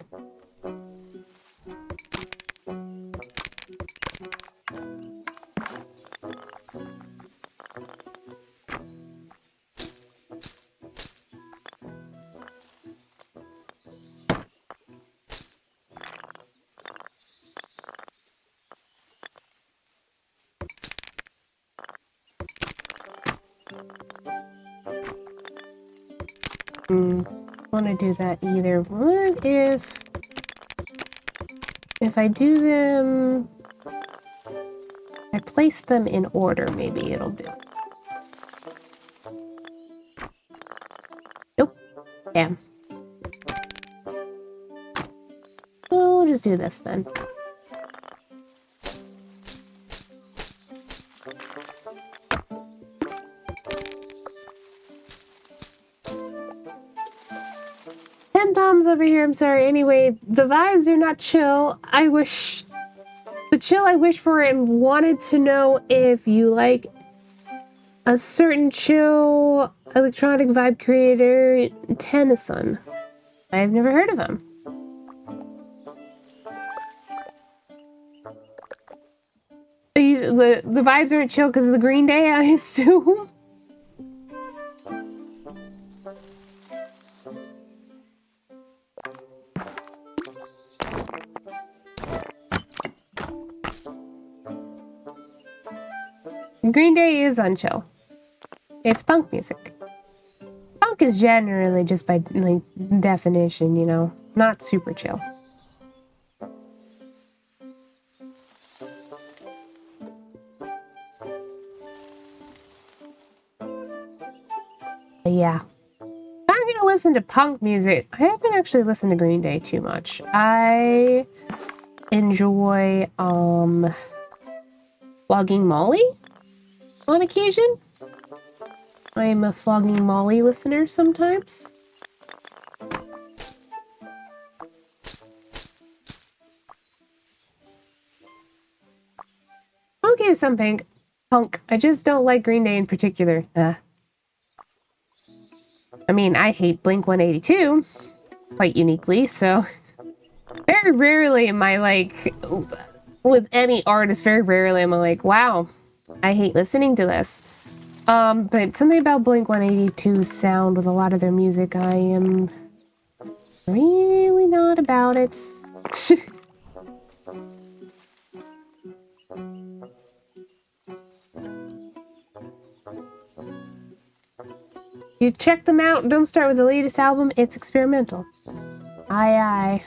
Want to do that either. What if I do them, I place them in order, maybe it'll do. Nope. Damn. We'll just do this then. Thumbs over here, I'm sorry. Anyway, the vibes are not chill. The chill I wish for and wanted to know if you like a certain chill electronic vibe creator, Tennyson. I've never heard of him. The vibes aren't chill because of the Green Day, I assume. Green Day is unchill. It's punk music. Punk is generally, just by like definition, you know, not super chill. But yeah. I'm gonna listen to punk music. I haven't actually listened to Green Day too much. I enjoy Flogging Molly on occasion. I'm a Flogging Molly listener sometimes. I'm okay with some punk. I just don't like Green Day in particular. I mean, I hate Blink-182 quite uniquely, so very rarely am I like, with any artist, very rarely am I like, wow, I hate listening to this. But something about Blink-182's sound with a lot of their music, I am really not about it. You check them out, don't start with the latest album, it's experimental. Aye.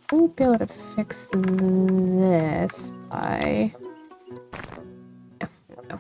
I won't be able to fix this by... Yeah, there we go.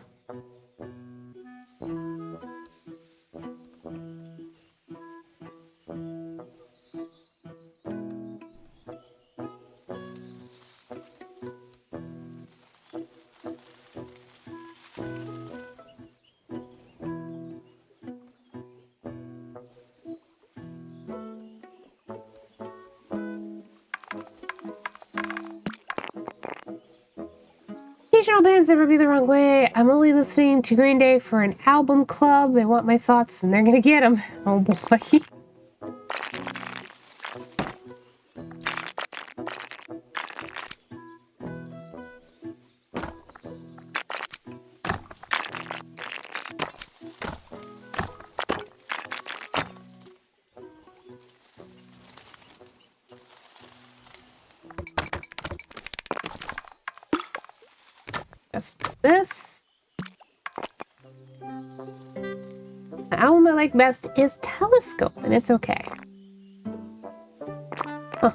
Occasional bands that rub you the wrong way. I'm only listening to Green Day for an album club. They want my thoughts and they're gonna get them. Oh boy. just this. The album I like best is Telescope, and it's okay. Huh.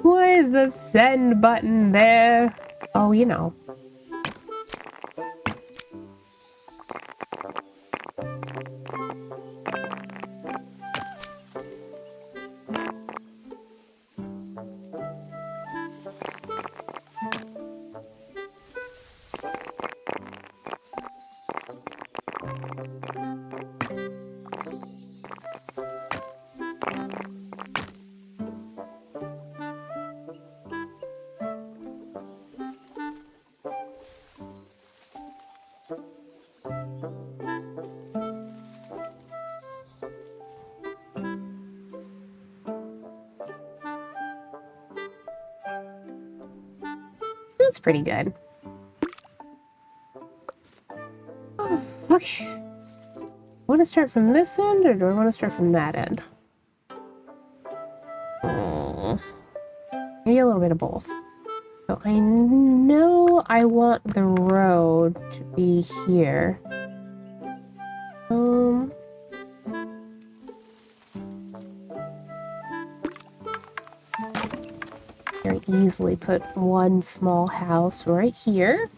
Why is the send button there? Oh, you know. That's pretty good. Okay. Want to start from this end, or do I want to start from that end? Maybe a little bit of both. So I know I want the road to be here. Very easily put one small house right here.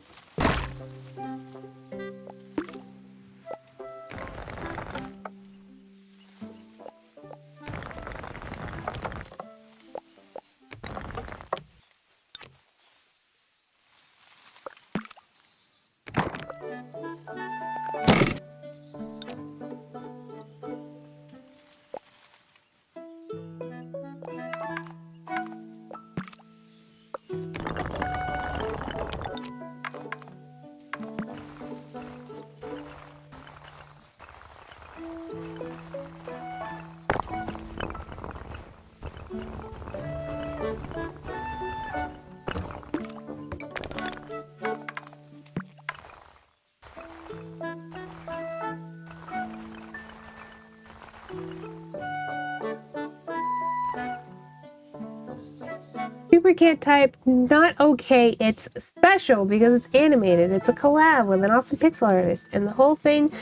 Super can't type, not okay, it's special because it's animated. It's a collab with an awesome pixel artist, and the whole thing,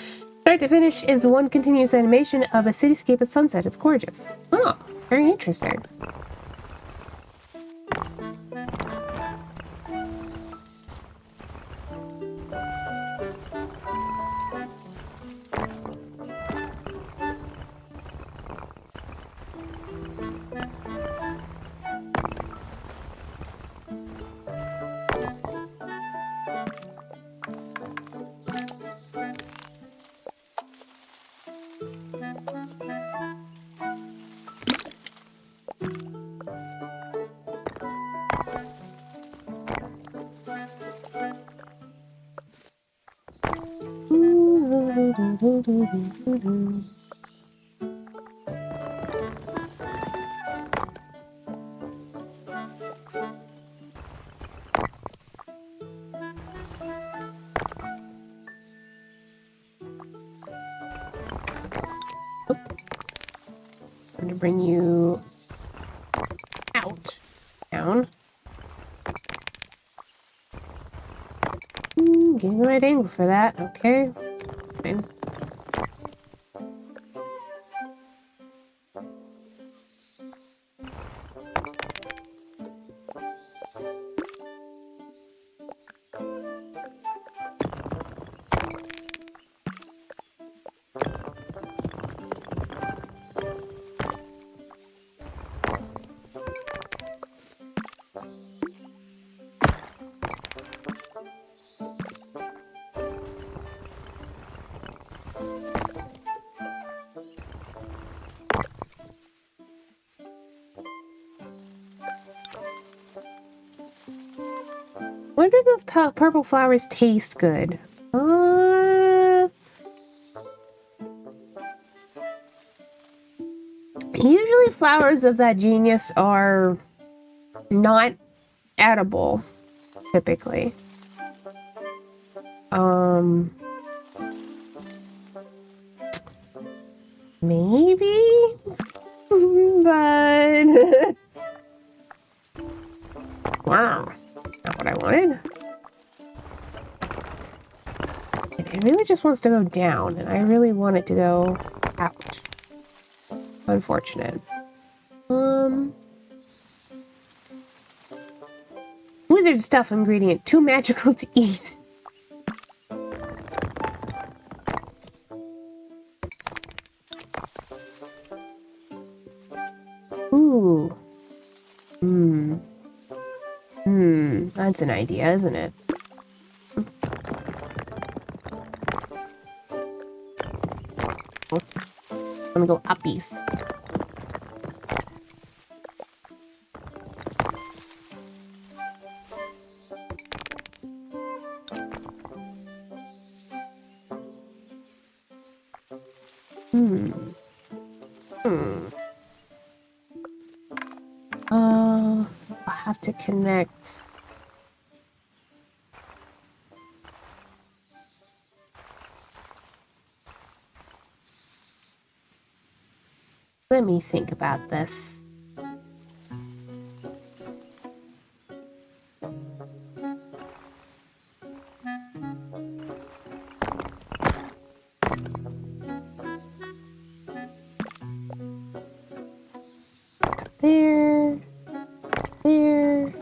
start to finish, is one continuous animation of a cityscape at sunset. It's gorgeous. Oh, very interesting. I'm gonna bring you out, down. Getting the right angle for that. Okay. Fine. When do those purple flowers taste good? Usually flowers of that genius are not edible, typically. Maybe? But... Wow, not what I wanted. It really just wants to go down, and I really want it to go out. Unfortunate. Wizard stuff ingredient, too magical to eat. Ooh. That's an idea, isn't it? I'm gonna go uppies. I'll have to connect. Let me think about this. Got there. There.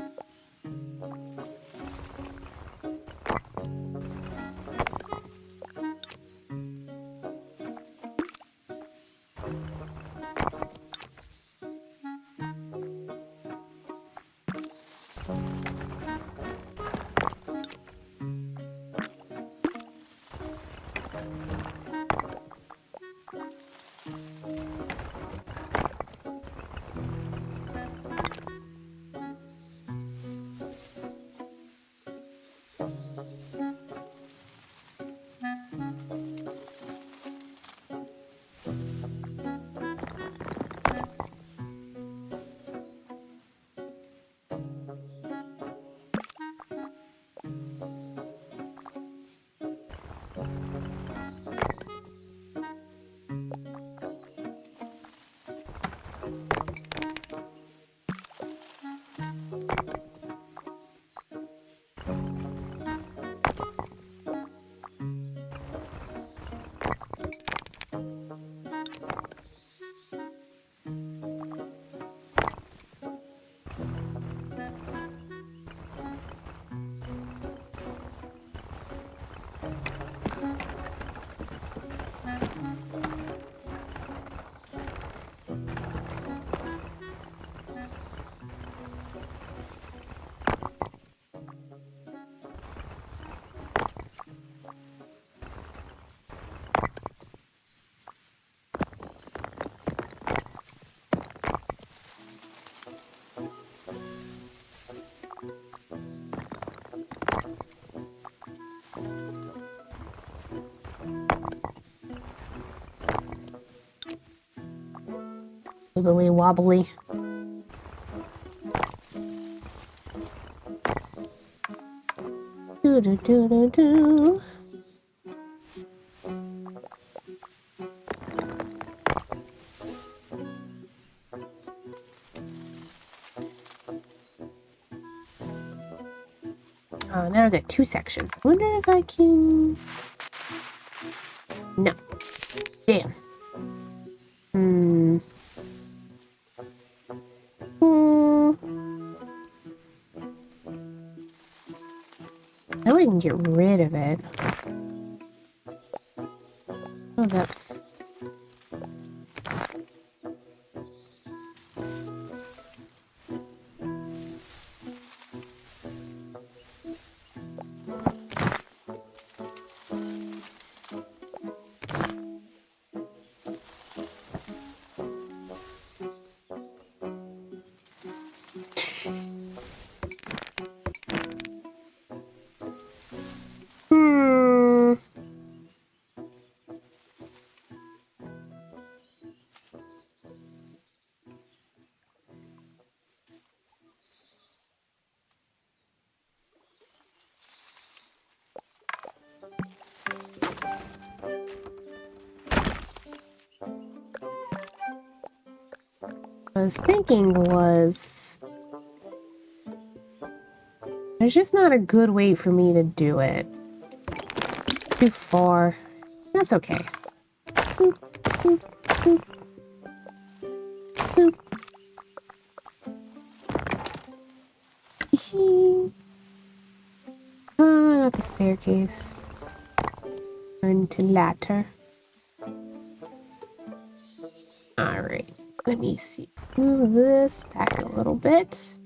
Wibbly wobbly. Do do do do do. Oh, now I've got two sections. I wonder if I can... No. Damn. Now I can get rid of it. Oh, that's... I was thinking was... There's just not a good way for me to do it. Too far. That's okay. Boop, boop, boop, boop. Not the staircase. Turn to ladder. Alright, let me see. Move this back a little bit.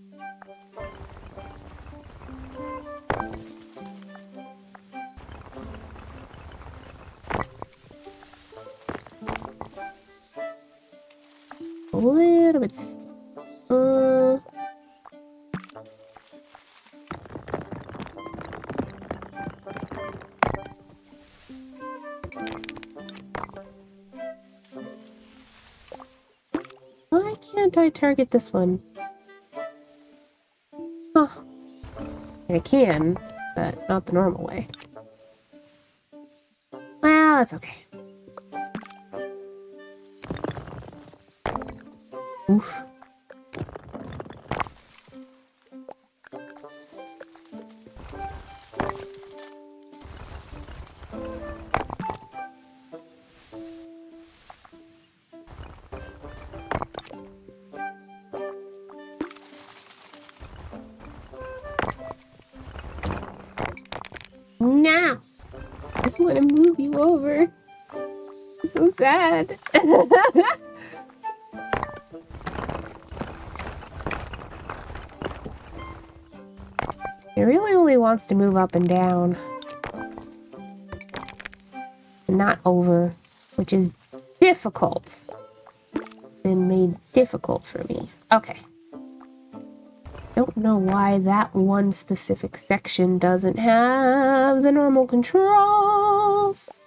A little bit. Why can't I target this one? Huh. I can, but not the normal way. Well, that's okay. Oof. Now, I just want to move you over. It's so sad. It really only wants to move up and down. Not over, which is difficult. Been made difficult for me. Okay. Don't know why that one specific section doesn't have the normal controls.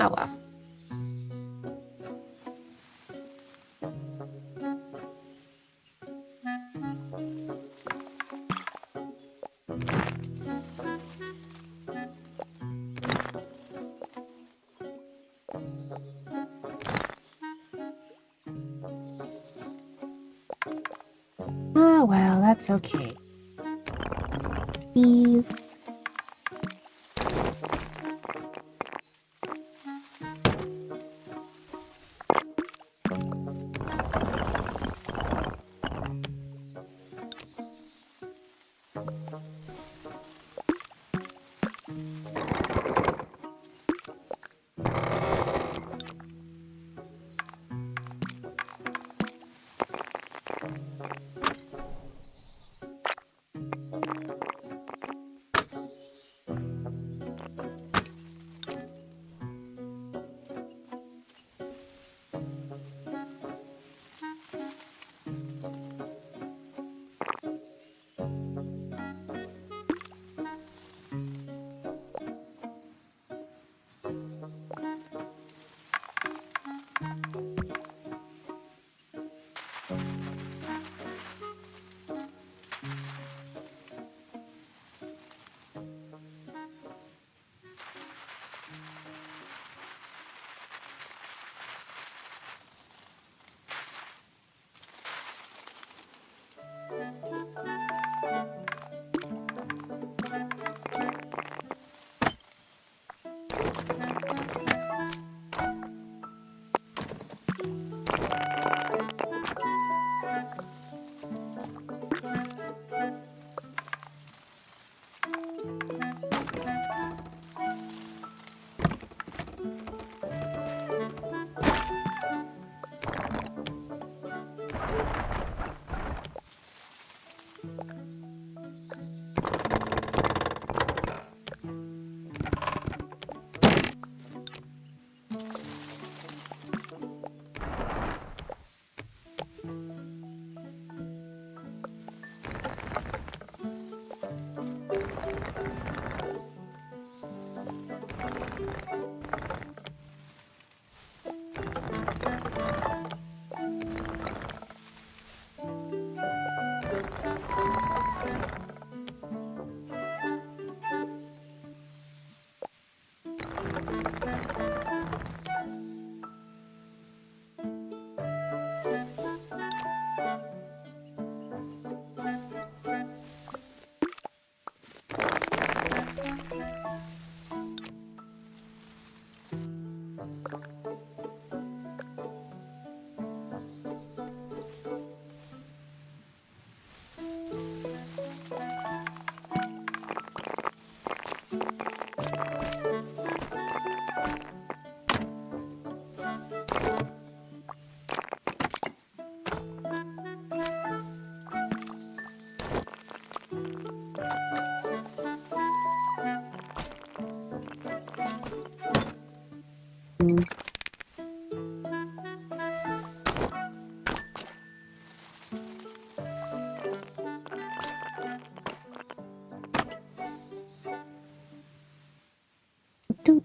Oh well. Ah, well, that's okay. Please.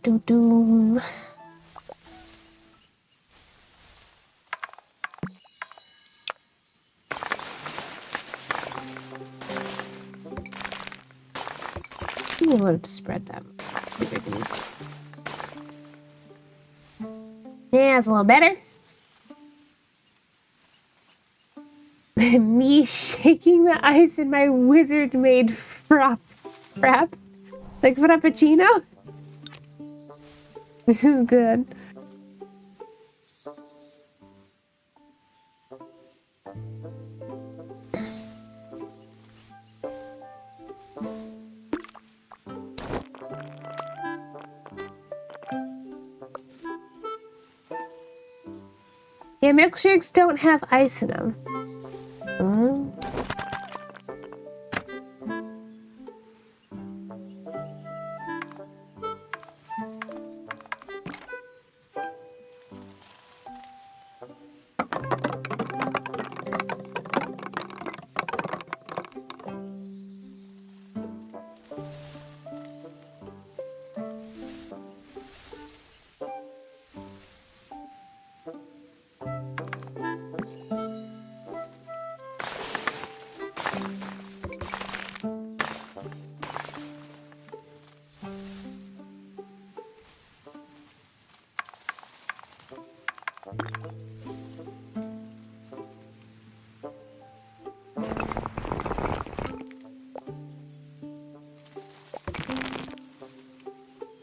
do. I wanted to spread that. Yeah, it's a little better. Me shaking the ice in my wizard-made frap. Like frappuccino? Good. Yeah, milkshakes don't have ice in them.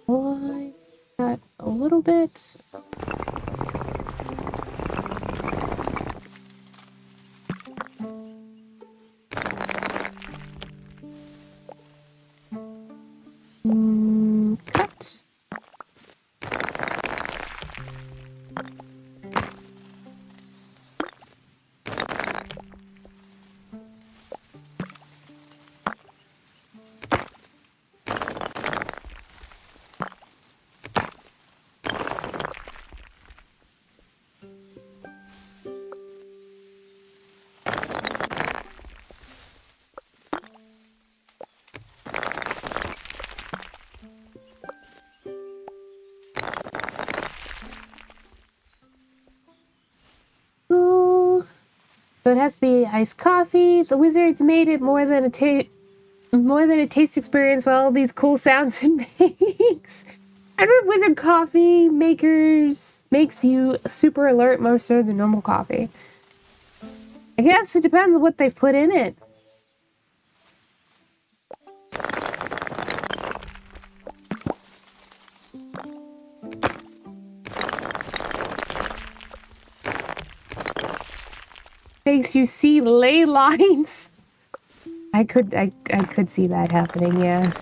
I got a little bit. Cut. Oh, so it has to be iced coffee. The wizards made it more than a taste experience with all these cool sounds it makes. I remember wizard coffee makes you super alert more so than normal coffee. I guess it depends on what they've put in it. Makes you see ley lines. I could see that happening, yeah.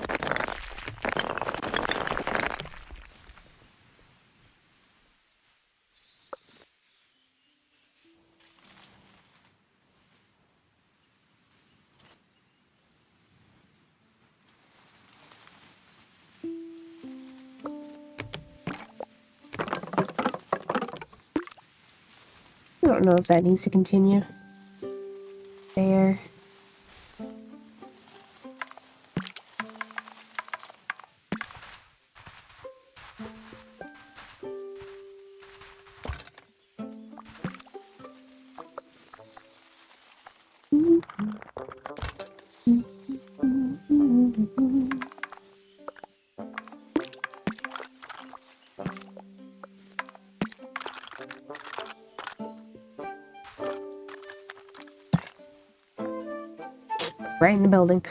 I don't know if that needs to continue. There. Right in the building.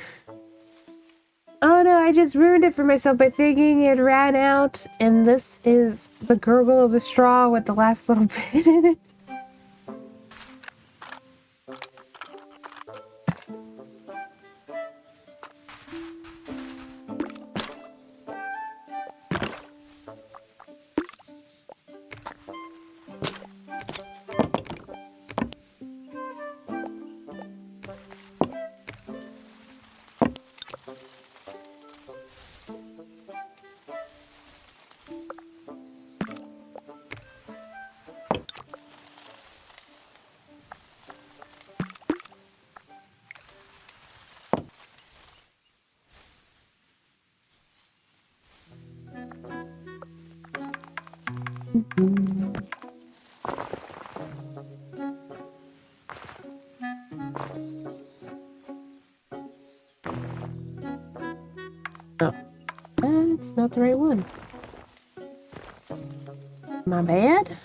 Oh no, I just ruined it for myself by thinking it ran out, and this is the gurgle of the straw with the last little bit in it. Oh, that's not the right one. My bad.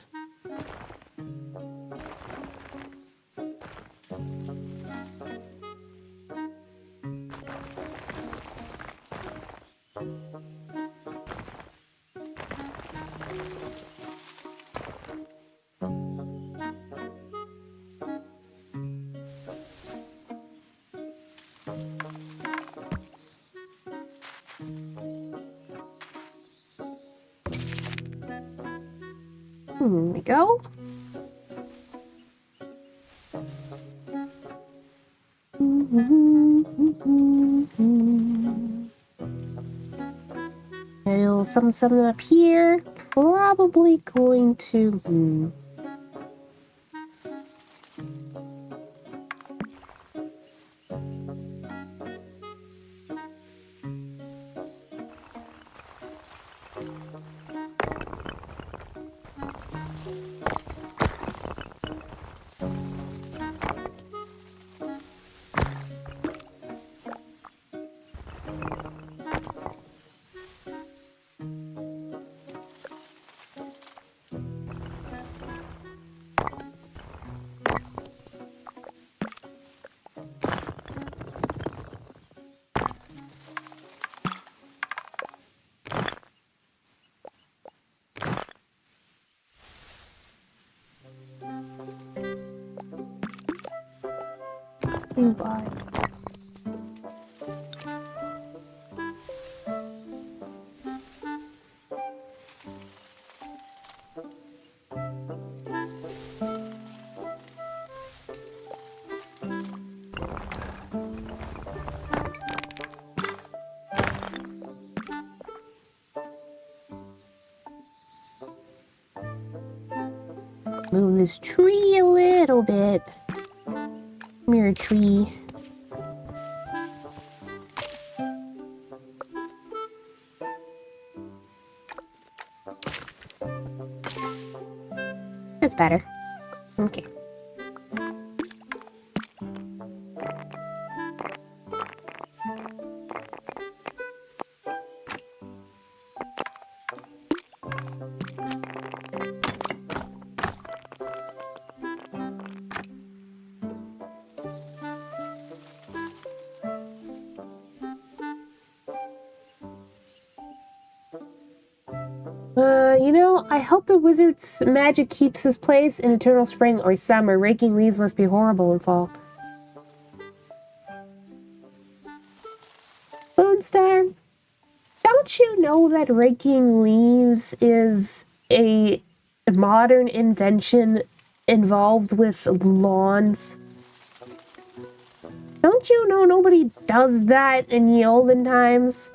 Here we go. A little something up here. Probably going to... Bye. Move this tree a little bit. Mirror tree. That's better. Okay. You know, I hope the wizard's magic keeps this place in eternal spring or summer. Raking leaves must be horrible in fall. Lone Star, don't you know that raking leaves is a modern invention involved with lawns? Don't you know nobody does that in the olden times?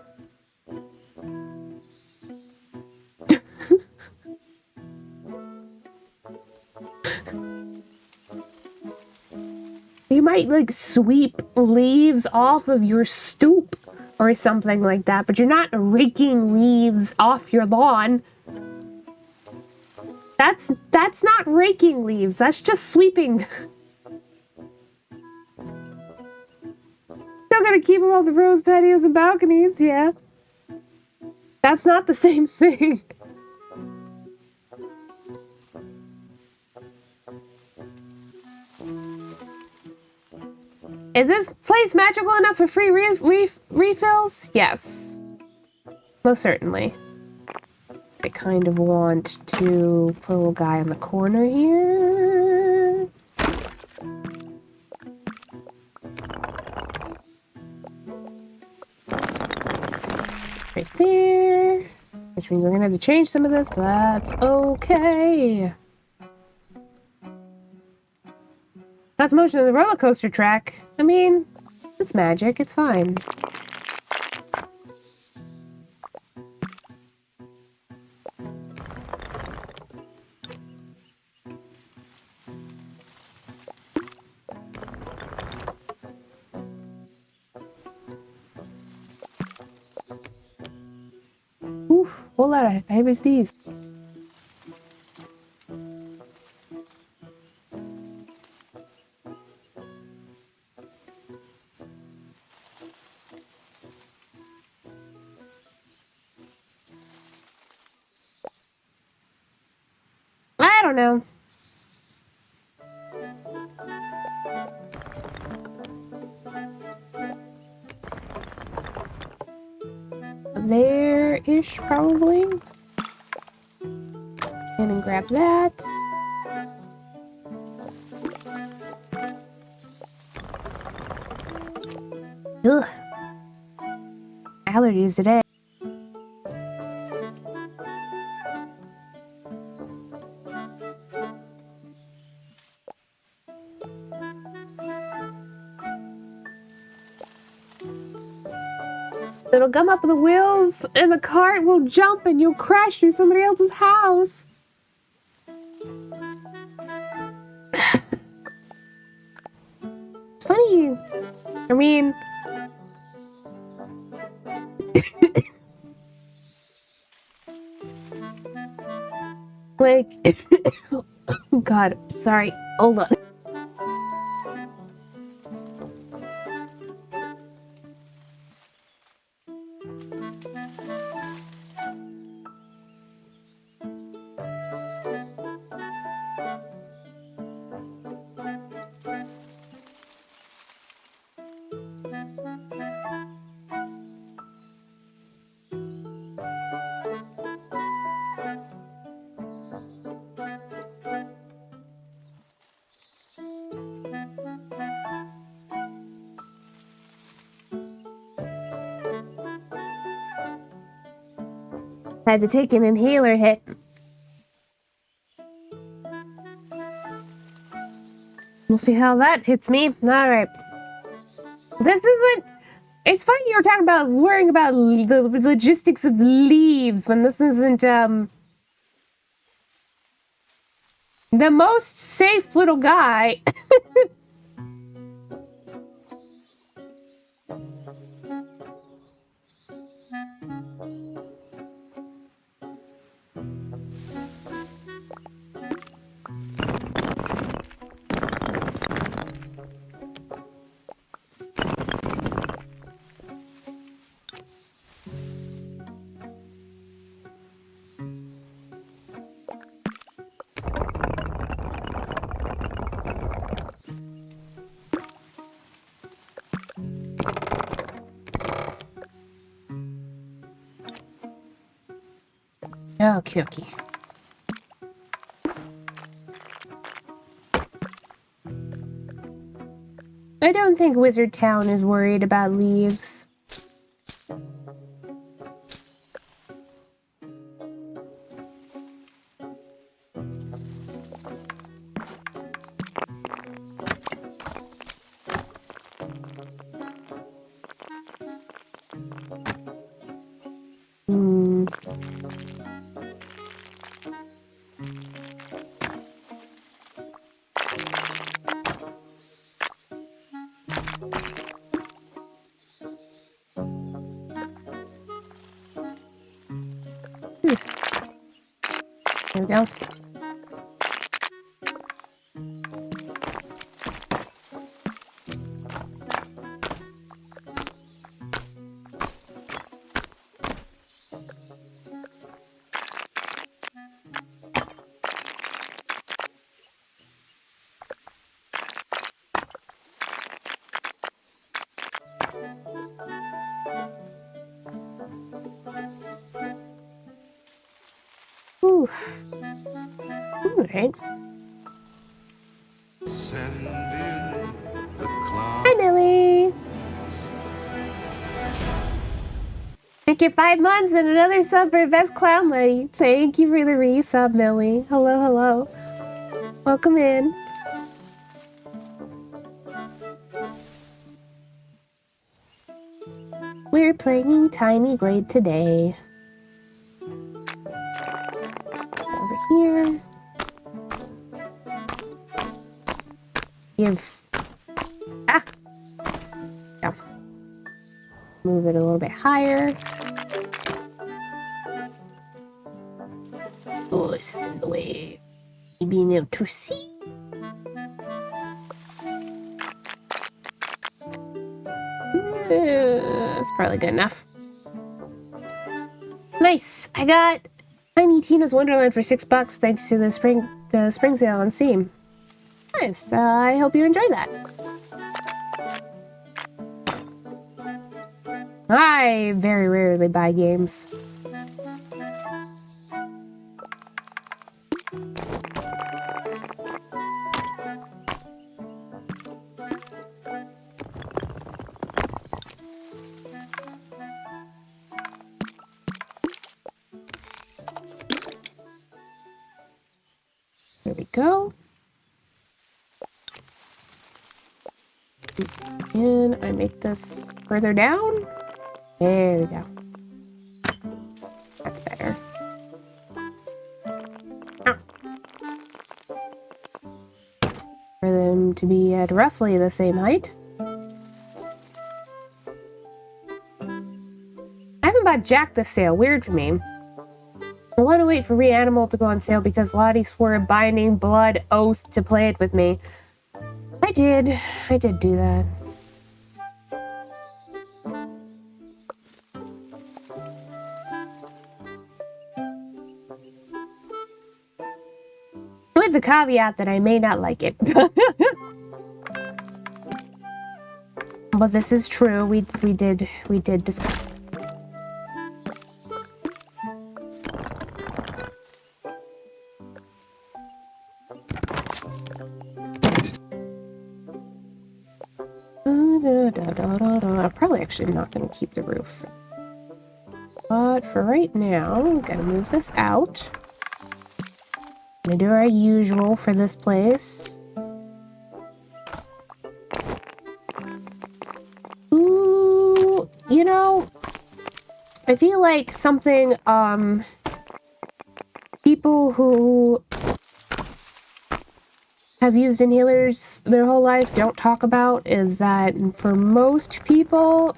You might, like, sweep leaves off of your stoop or something like that, but you're not raking leaves off your lawn. That's not raking leaves. That's just sweeping. Still gotta keep them off the roads, patios, and balconies, yeah. That's not the same thing. Is this place magical enough for free refills? Yes. Most certainly. I kind of want to put a little guy on the corner here. Right there. Which means we're gonna have to change some of this, but that's okay. Not to mention the roller coaster track. I mean, it's magic, it's fine. Oof, whole lot of heavy sneeze. don't know. There-ish, probably. And then grab that. Ugh. Allergies today. It'll gum up the wheels and the cart will jump and you'll crash through somebody else's house. It's funny. I mean... like... oh God, sorry. Hold on. I had to take an inhaler hit. We'll see how that hits me. Alright. This isn't... It's funny you're talking about worrying about the logistics of leaves when this isn't, the most safe little guy. Okie dokie. I don't think Wizard Town is worried about leaves. There we go. Oof. All right. Hi, Millie. Thank you 5 months and another sub for Best Clown Lady. Thank you for the resub, Millie. Hello, hello. Welcome in. We're playing Tiny Glade today. Over here. Ah! Yeah. Move it a little bit higher. Oh, this is in the way. Being able to see. That's probably good enough. Nice. I got Tiny Tina's Wonderland for $6 thanks to the the spring sale on Steam. Nice. I hope you enjoy that. I very rarely buy games. There we go. And I make this further down. There we go. That's better. For them to be at roughly the same height. I haven't bought Jack this sale. Weird for me. I want to wait for Reanimal to go on sale because Lottie swore a binding blood oath to play it with me. I did do that. With the caveat that I may not like it. But this is true. We did discuss. I'm probably actually not going to keep the roof. But for right now, we gotta move this out. Gonna do our usual for this place. Ooh, you know, I feel like something, people who have used inhalers their whole life don't talk about is that for most people,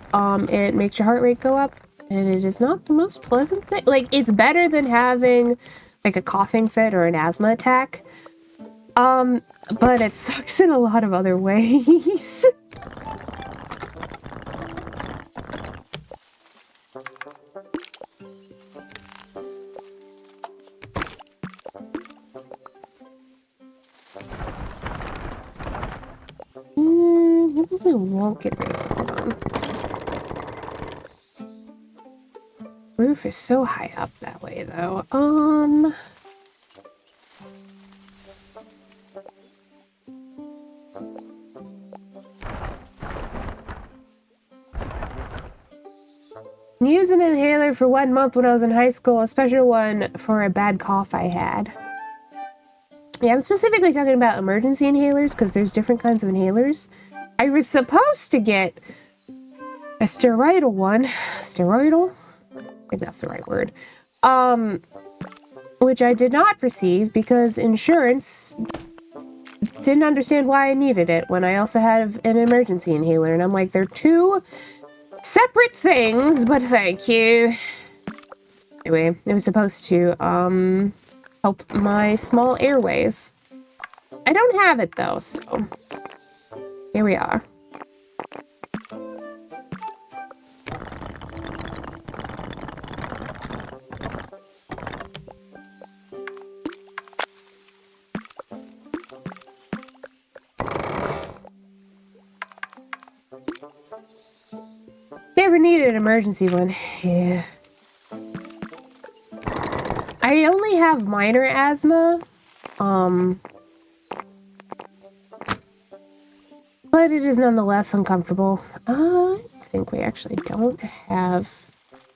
it makes your heart rate go up, and it is not the most pleasant thing. Like, it's better than having, like, a coughing fit or an asthma attack, but it sucks in a lot of other ways. Maybe we won't get rid of it. Hold on. Roof is so high up that way, though. Used an inhaler for 1 month when I was in high school, a special one for a bad cough I had. Yeah, I'm specifically talking about emergency inhalers because there's different kinds of inhalers. I was supposed to get a steroidal one. Steroidal? I think that's the right word. Which I did not receive because insurance didn't understand why I needed it when I also had an emergency inhaler. And I'm like, they're two separate things, but thank you. Anyway, it was supposed to, help my small airways. I don't have it though, so here we are. Never needed an emergency one. Yeah. I only have minor asthma. But it is nonetheless uncomfortable. I think we actually don't have...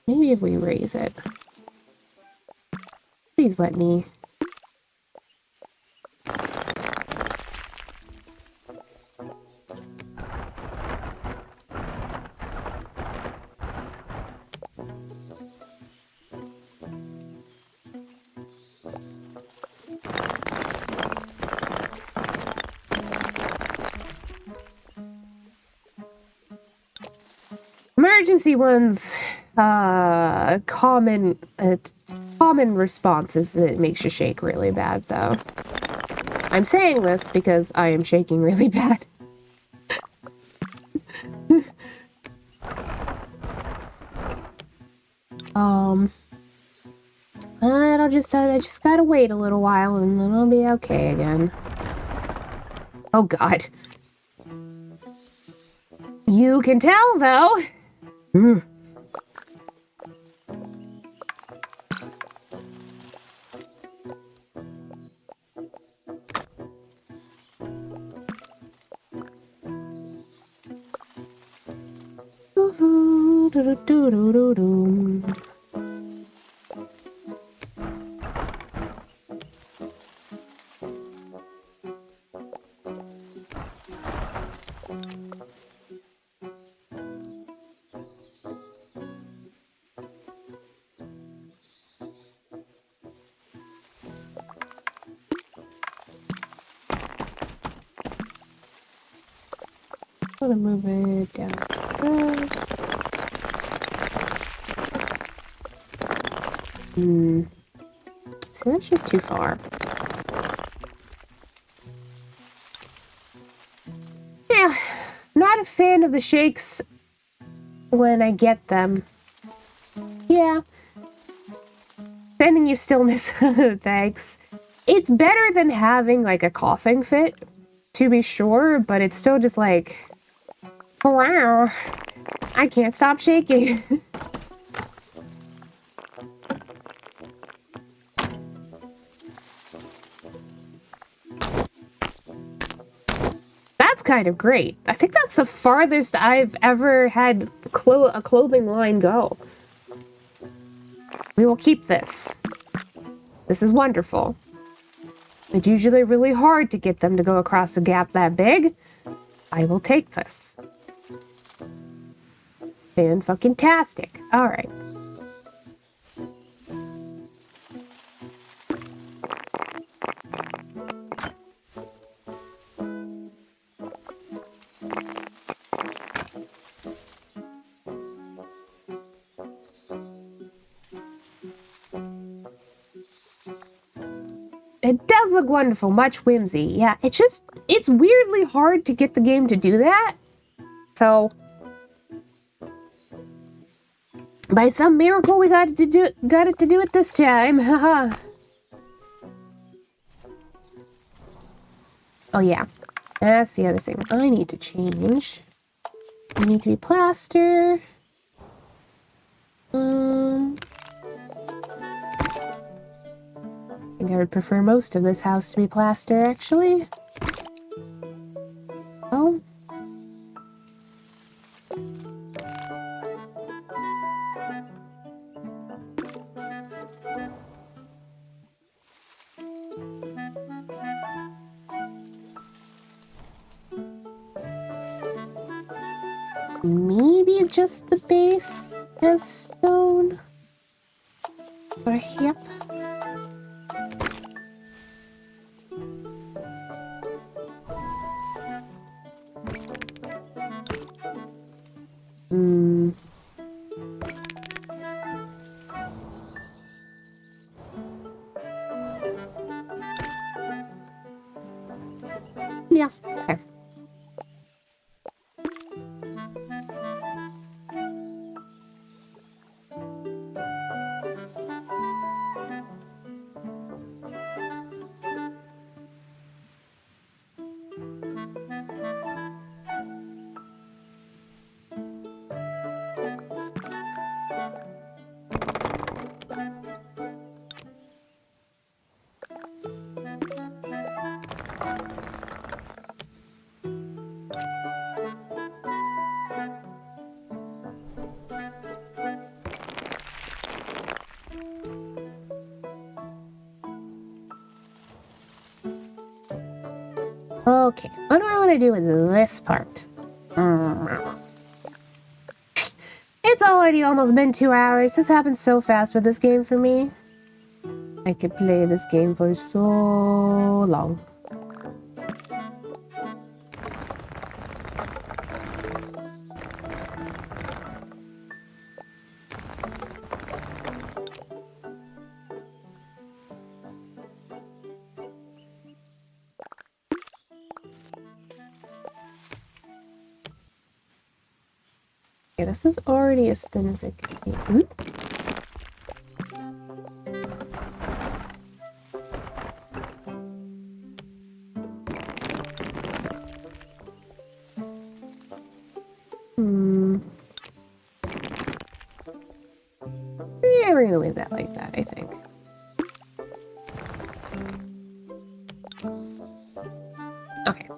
Maybe if we raise it. Please let me... Emergency ones, common response is that it makes you shake really bad, though. I'm saying this because I am shaking really bad. I just gotta wait a little while and then I'll be okay again. Oh God. You can tell though. I'm gonna move it down first. So that's just too far. Yeah, not a fan of the shakes when I get them. Yeah. Sending you stillness. Thanks. It's better than having like a coughing fit, to be sure, but it's still just like, wow, I can't stop shaking. That's kind of great. I think that's the farthest I've ever had a clothing line go. We will keep this. This is wonderful. It's usually really hard to get them to go across a gap that big. I will take this. Fan-fucking-tastic. All right. It does look wonderful, much whimsy. Yeah, it's weirdly hard to get the game to do that. So, by some miracle, we got it to do it this time. Haha. Oh yeah, that's the other thing I need to change. I need to be plaster. I think I would prefer most of this house to be plaster, actually. Oh. Maybe just the base has stone. Or yep. Yeah, okay. Okay, what do I want to do with this part? It's already almost been 2 hours. This happened so fast with this game for me. I could play this game for so long. Okay, this is already as thin as it can be. Ooh. we're gonna leave that like that, I think. Okay.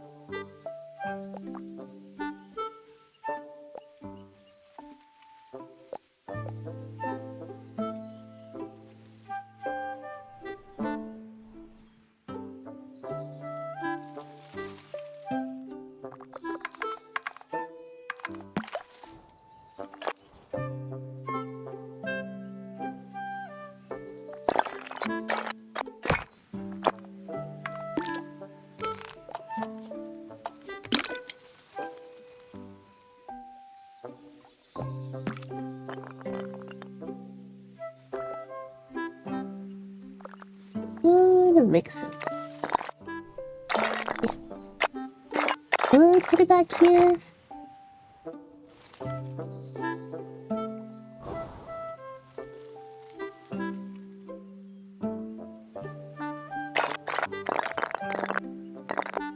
Doesn't make sense. Put it back here.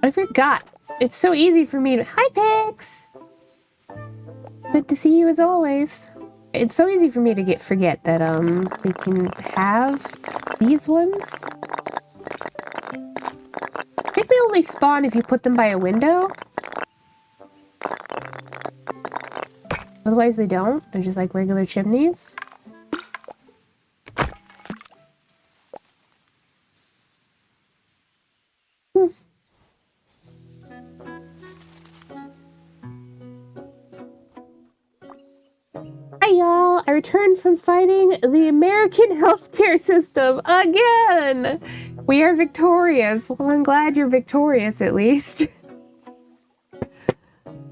I forgot. It's so easy for me to... Hi, Pix! Good to see you as always. It's so easy for me to forget that, we can have these ones. I think they only spawn if you put them by a window. Otherwise they don't. They're just like regular chimneys. Hi y'all! I returned from fighting the American healthcare system again! We are victorious. Well, I'm glad you're victorious at least.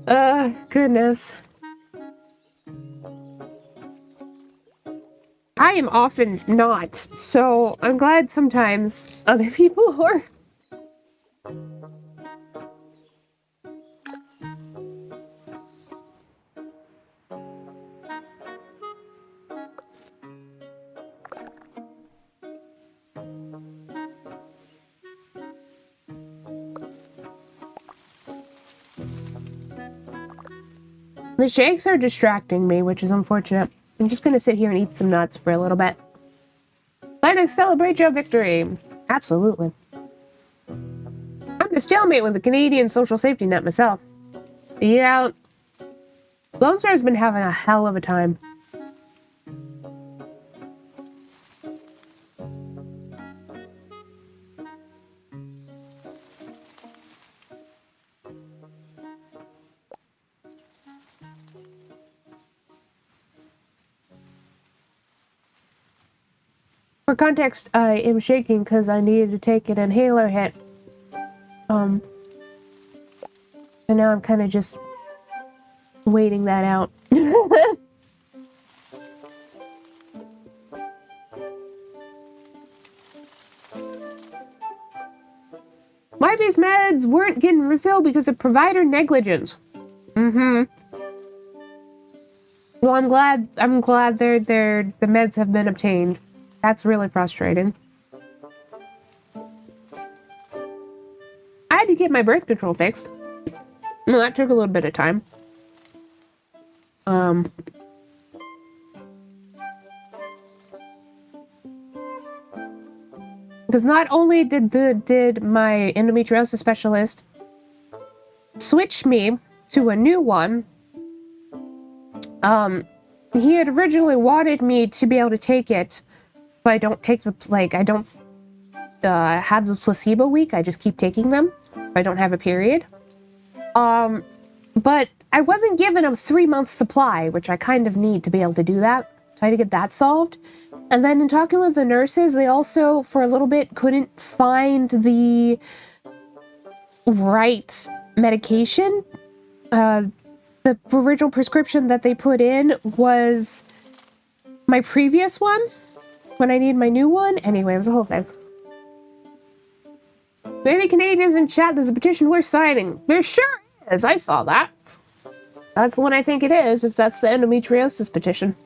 Goodness. I am often not, so I'm glad sometimes other people are. The shakes are distracting me, which is unfortunate. I'm just gonna sit here and eat some nuts for a little bit. Let us celebrate your victory. Absolutely. I'm a stalemate with the Canadian social safety net myself. Yeah. Lone Star's been having a hell of a time. For context, I am shaking because I needed to take an inhaler hit. And now I'm kind of just waiting that out. Marby's meds weren't getting refilled because of provider negligence. Well, I'm glad the meds have been obtained. That's really frustrating. I had to get my birth control fixed. Well, that took a little bit of time. Because not only did my endometriosis specialist switch me to a new one, he had originally wanted me to be able to take it, but I don't take the, I don't have the placebo week. I just keep taking them. I don't have a period. But I wasn't given a 3-month supply, which I kind of need to be able to do that. So I had to get that solved. And then in talking with the nurses, they also, for a little bit, couldn't find the right medication. The original prescription that they put in was my previous one, when I need my new one. Anyway, it was a whole thing. Any Canadians in chat, there's a petition we're signing. There sure is. I saw that. That's the one I think it is, if that's the endometriosis petition.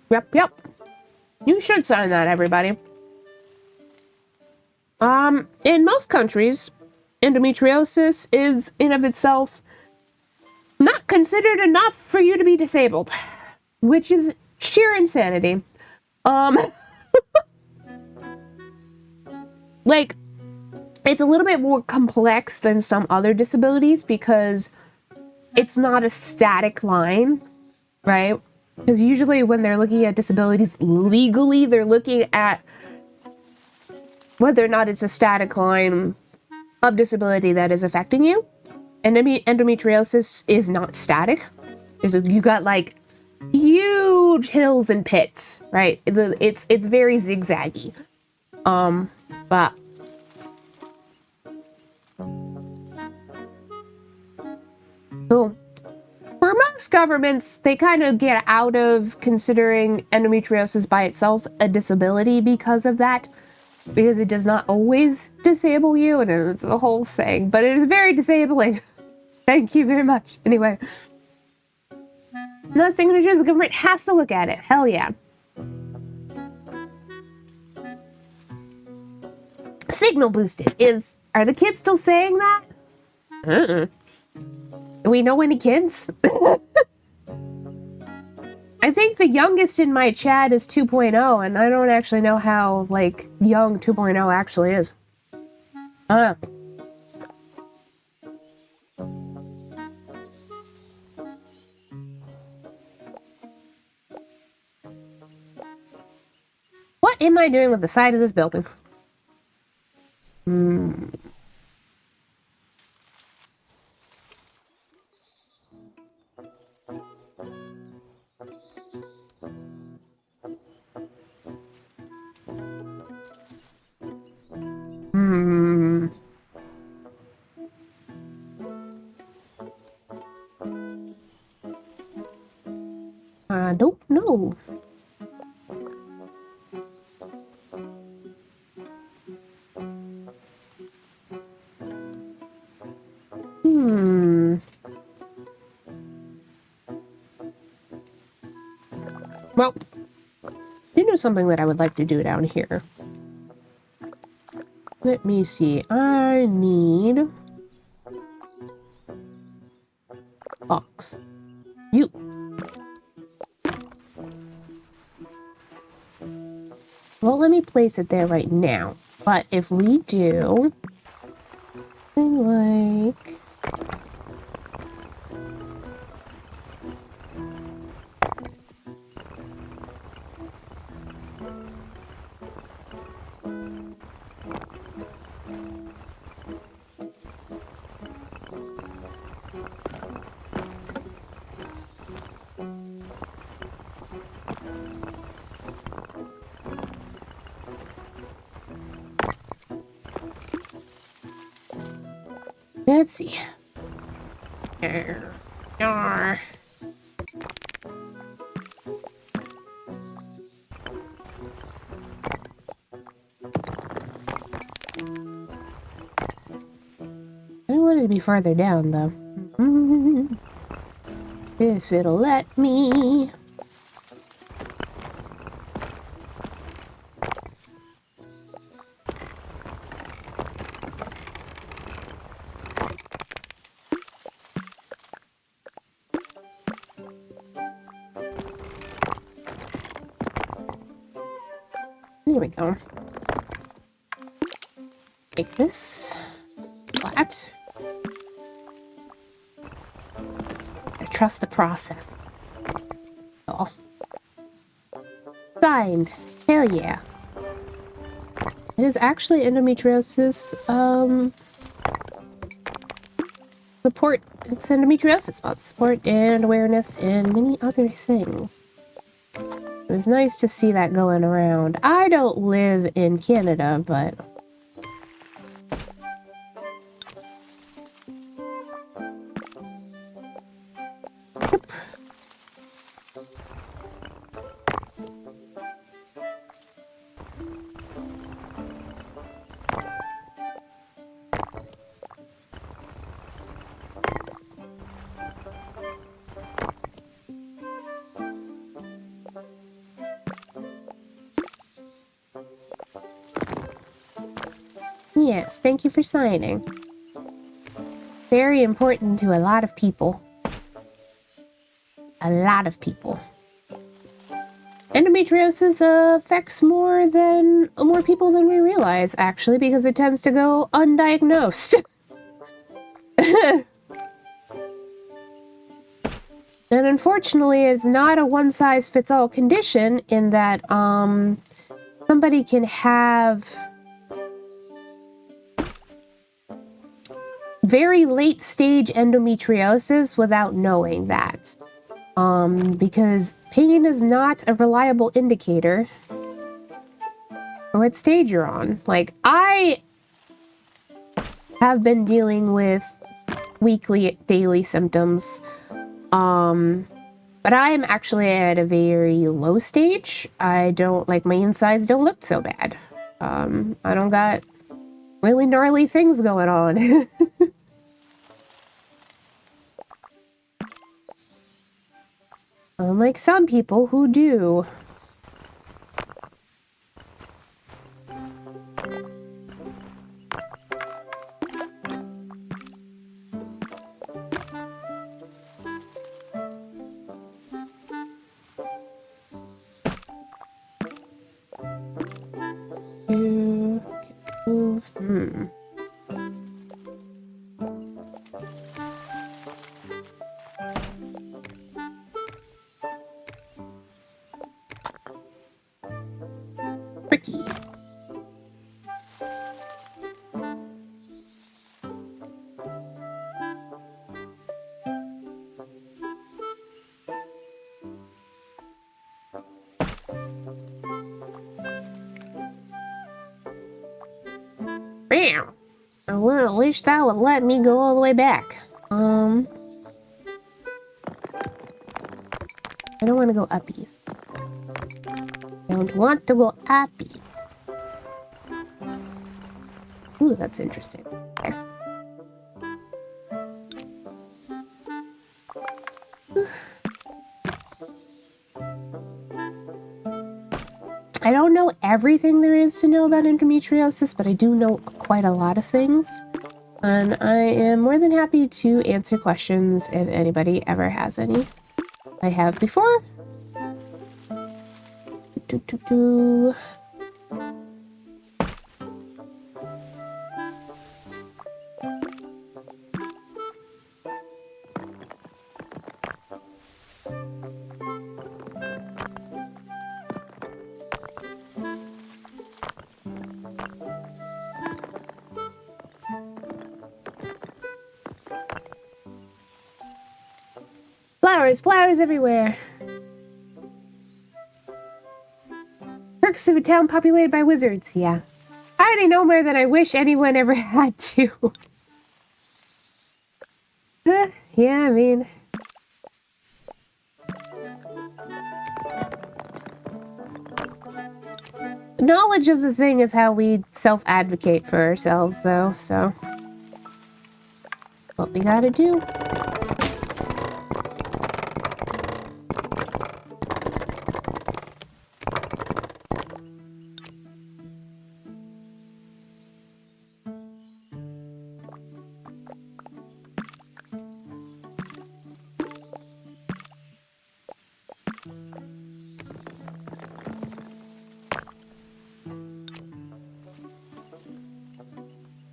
Yep. You should sign that, everybody. In most countries, endometriosis is, in of itself, not considered enough for you to be disabled, which is sheer insanity. Like, it's a little bit more complex than some other disabilities because it's not a static line, right? Because usually when they're looking at disabilities legally, they're looking at whether or not it's a static line of disability that is affecting you. And endometriosis is not static. You got like huge hills and pits, right? It's very zigzaggy. But so for most governments, they kind of get out of considering endometriosis by itself a disability because of that, because it does not always disable you, and it's a whole saying, but it is very disabling. Thank you very much. Anyway, no signatures, the government has to look at it. Hell yeah. Signal boosted are the kids still saying that? Do we know any kids? I think the youngest in my chat is 2.0, and I don't actually know how, like, young 2.0 actually is. What am I doing with the side of this building? I don't know. Well, you know something that I would like to do down here. Let me see. I need box. You. Well, let me place it there right now. But if we do something like let's see. I wanted to be farther down, though. If it'll let me. Here we go. Take this flat. I trust the process. Oh. Signed. Hell yeah. It is actually endometriosis, support. It's endometriosis about support and awareness and many other things. It was nice to see that going around. I don't live in Canada, but yes, thank you for signing. Very important to a lot of people. A lot of people. Endometriosis affects more people than we realize, actually, because it tends to go undiagnosed. And unfortunately, it's not a one-size-fits-all condition in that somebody can have very late-stage endometriosis without knowing that. Because pain is not a reliable indicator for what stage you're on. Like, I have been dealing with weekly, daily symptoms. But I am actually at a very low stage. I don't, like, my insides don't look so bad. I don't got really gnarly things going on. Unlike some people who do. Tricky. Bam. I wish that would let me go all the way back. I don't want to go uppies. Don't want to go uppies. Ooh, that's interesting. Okay. I don't know everything there is to know about endometriosis, but I do know quite a lot of things. And I am more than happy to answer questions if anybody ever has any. I have before. Flowers, flowers everywhere. Perks of a town populated by wizards. Yeah. I already know more than I wish anyone ever had to. Yeah, I mean... knowledge of the thing is how we self-advocate for ourselves, though, so... what we gotta do.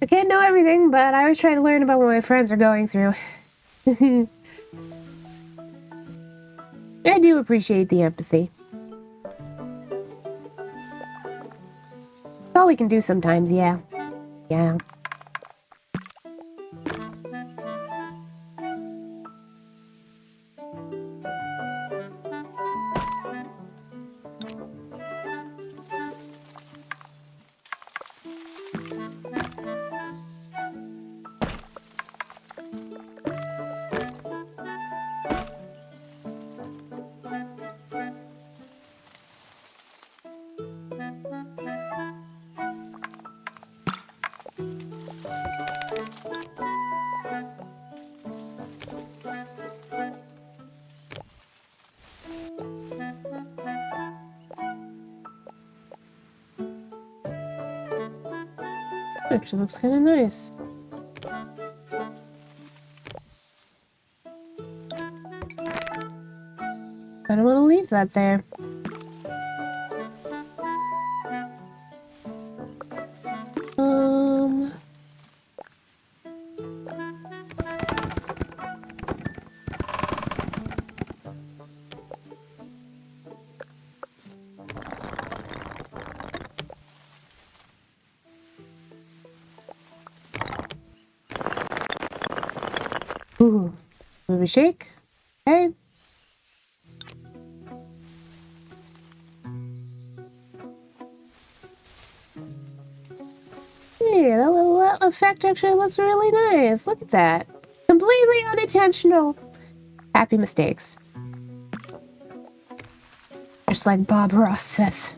I can't know everything, but I always try to learn about what my friends are going through. I do appreciate the empathy. It's all we can do sometimes, yeah. Yeah. Actually looks kind of nice. I don't want to leave that there. Ooh, maybe shake. Okay. Yeah, that little effect actually looks really nice. Look at that. Completely unintentional. Happy mistakes. Just like Bob Ross says.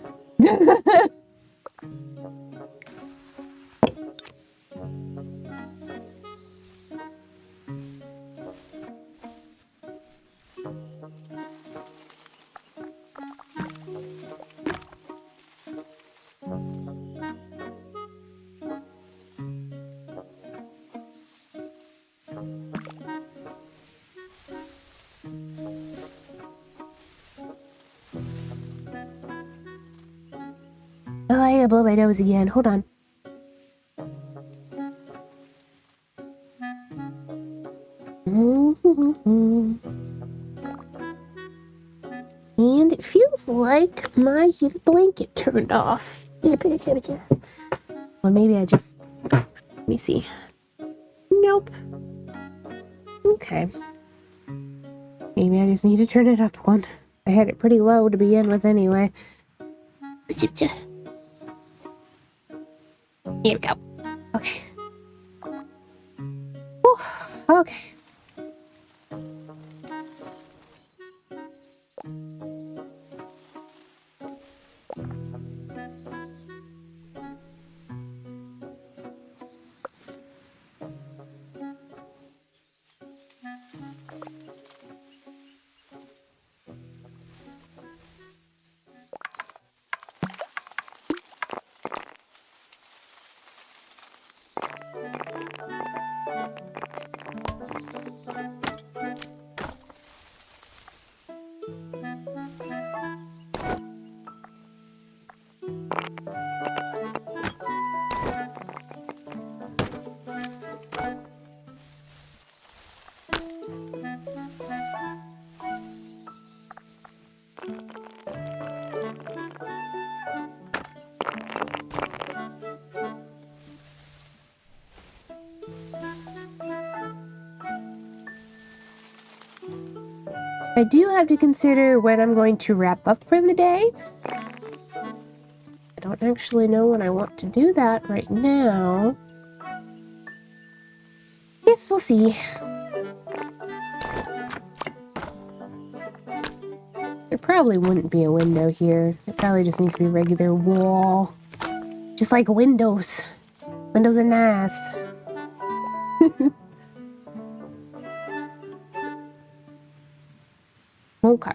Oh, I gotta blow my nose again. Hold on. And it feels like my heated blanket turned off. Or maybe I just... Let me see. Nope. Okay. Maybe I just need to turn it up one. I had it pretty low to begin with anyway. Here we go. Okay. Whew. Okay. I do have to consider when I'm going to wrap up for the day. I don't actually know when I want to do that right now. Yes, we'll see. There probably wouldn't be a window here. It probably just needs to be a regular wall. Just like windows. Windows are nice. Okay.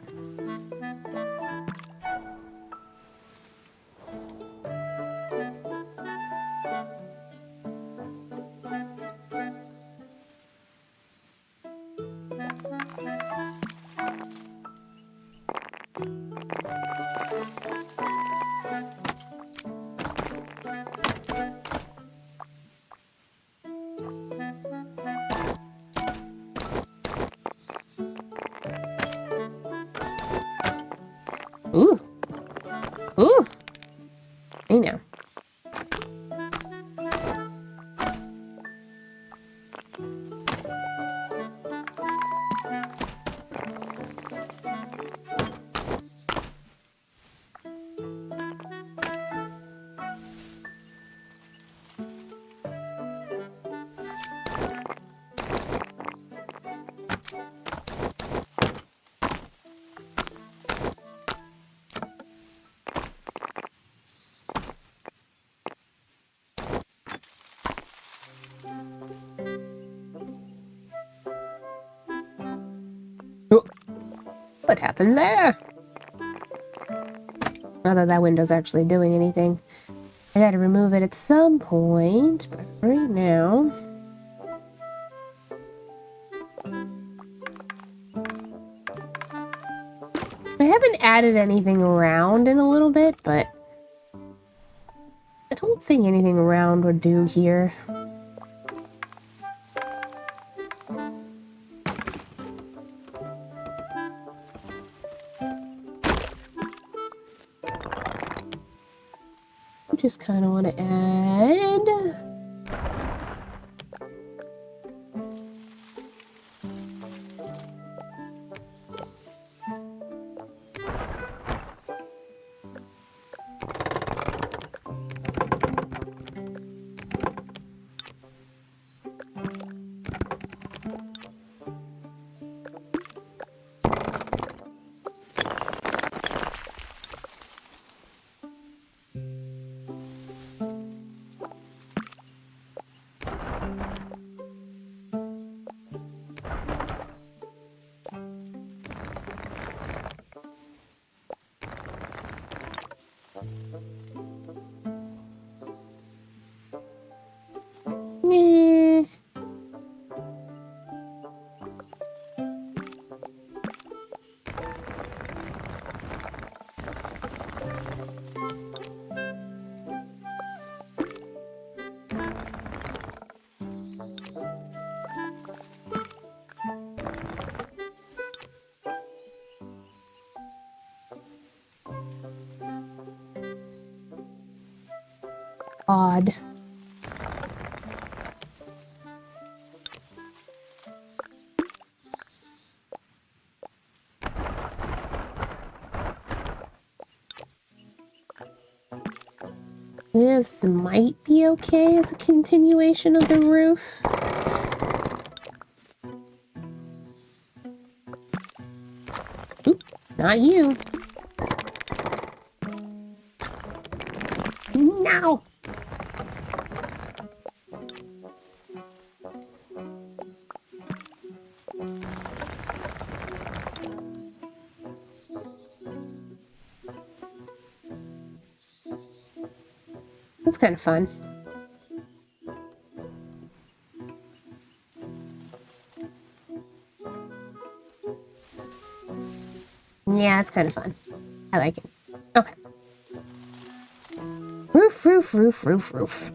Ooh. Ooh. Hey now. Oh, what happened there? Not that that window's actually doing anything. I gotta remove it at some point, but right now... haven't added anything around in a little bit, but I don't think anything around would do here. I just kind of want to add... Eh. Odd. This might be okay as a continuation of the roof. Oop, not you. No! That's kind of fun. Yeah, it's kind of fun. I like it. Okay. Roof, roof, roof, roof, roof.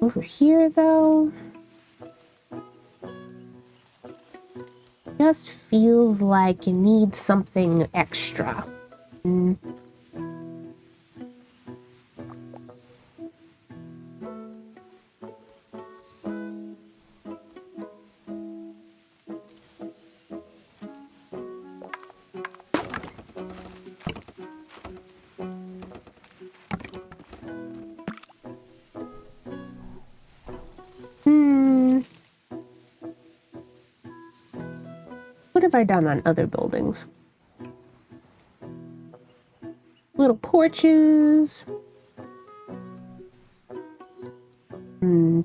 Over here, though. Just feels like you need something extra. What have I done on other buildings? Little porches. No,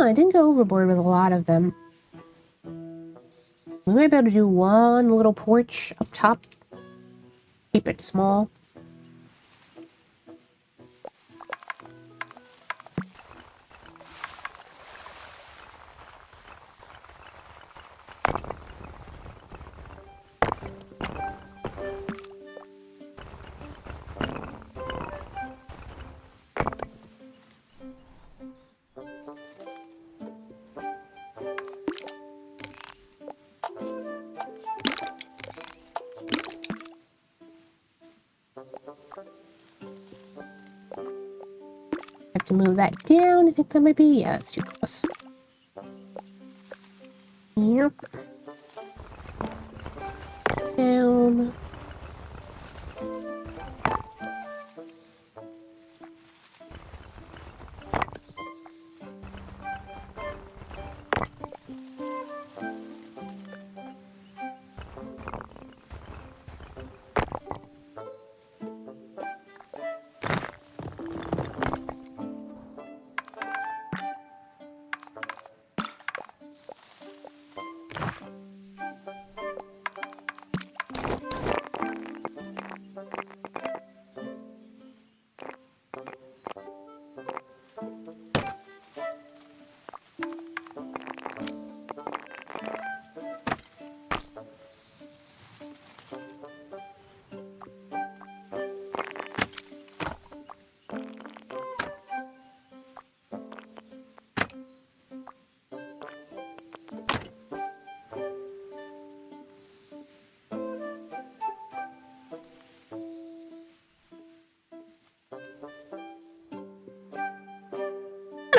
I didn't go overboard with a lot of them. We might be able to do one little porch up top. Keep it small. Have to move that down. I think that might be... Yeah, that's too close. Yep. Down.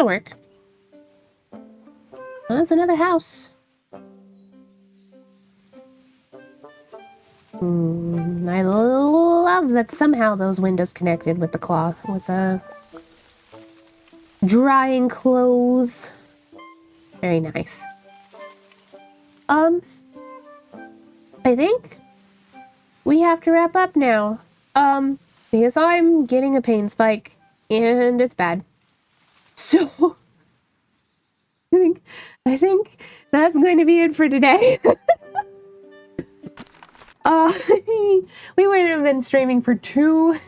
That'll work. Well, that's another house. I love that somehow those windows connected with the cloth, with drying clothes. Very nice. I think we have to wrap up now. Because I'm getting a pain spike and it's bad. So I think that's going to be it for today. We wouldn't have been streaming for too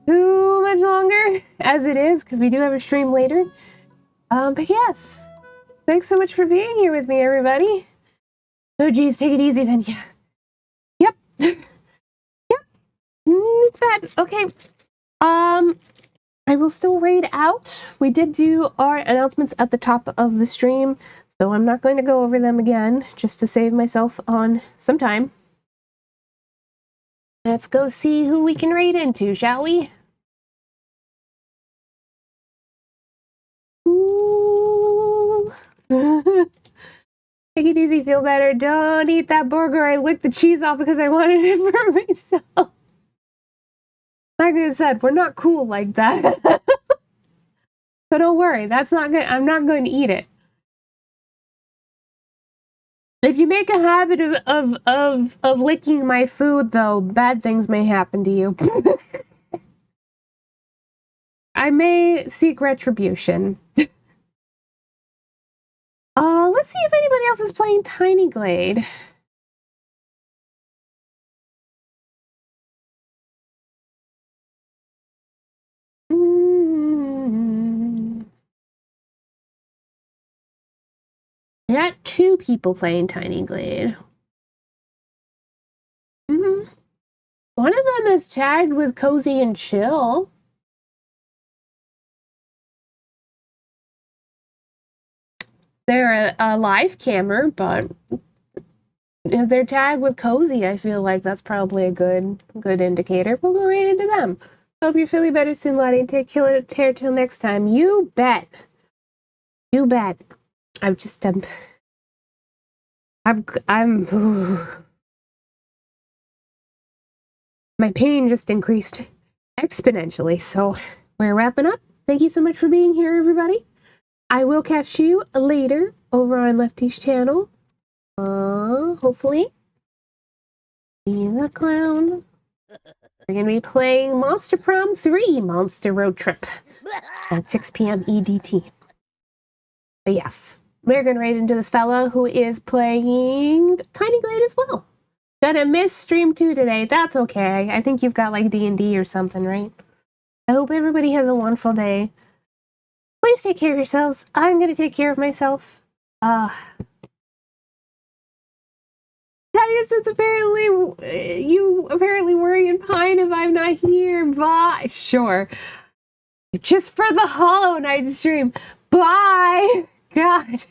much longer as it is, because we do have a stream later. But yes, thanks so much for being here with me, everybody. Oh geez, take it easy then. Yeah. Yep. Yep. Bad. Okay. I will still raid out. We did do our announcements at the top of the stream, so I'm not going to go over them again, just to save myself on some time. Let's go see who we can raid into, shall we? Ooh. Take it easy, feel better. Don't eat that burger. I licked the cheese off because I wanted it for myself. Like I said, we're not cool like that. So don't worry, that's not good. I'm not going to eat it. If you make a habit of licking my food, though, bad things may happen to you. I may seek retribution. Let's see if anybody else is playing Tiny Glade. I got 2 people playing Tiny Glade. One of them is tagged with Cozy and Chill. They're a live cammer, but if they're tagged with Cozy, I feel like that's probably a good indicator. We'll go right into them. Hope you're feeling better soon, Lottie. Take care till next time. You bet. You bet. I'm just my pain just increased exponentially, so we're wrapping up. Thank you so much for being here, everybody. I will catch you later over on Lefty's channel. Hopefully. Be the clown. We're going to be playing Monster Prom 3 Monster Road Trip at 6 p.m. EDT. But yes, we're going to raid into this fella who is playing Tiny Glade as well. Gonna miss stream 2 today. That's okay. I think you've got like D&D or something, right? I hope everybody has a wonderful day. Please take care of yourselves. I'm gonna take care of myself. Titus, it's apparently you worry and pine if I'm not here. Bye. Sure. Just for the Hollow Knight stream. Bye. God.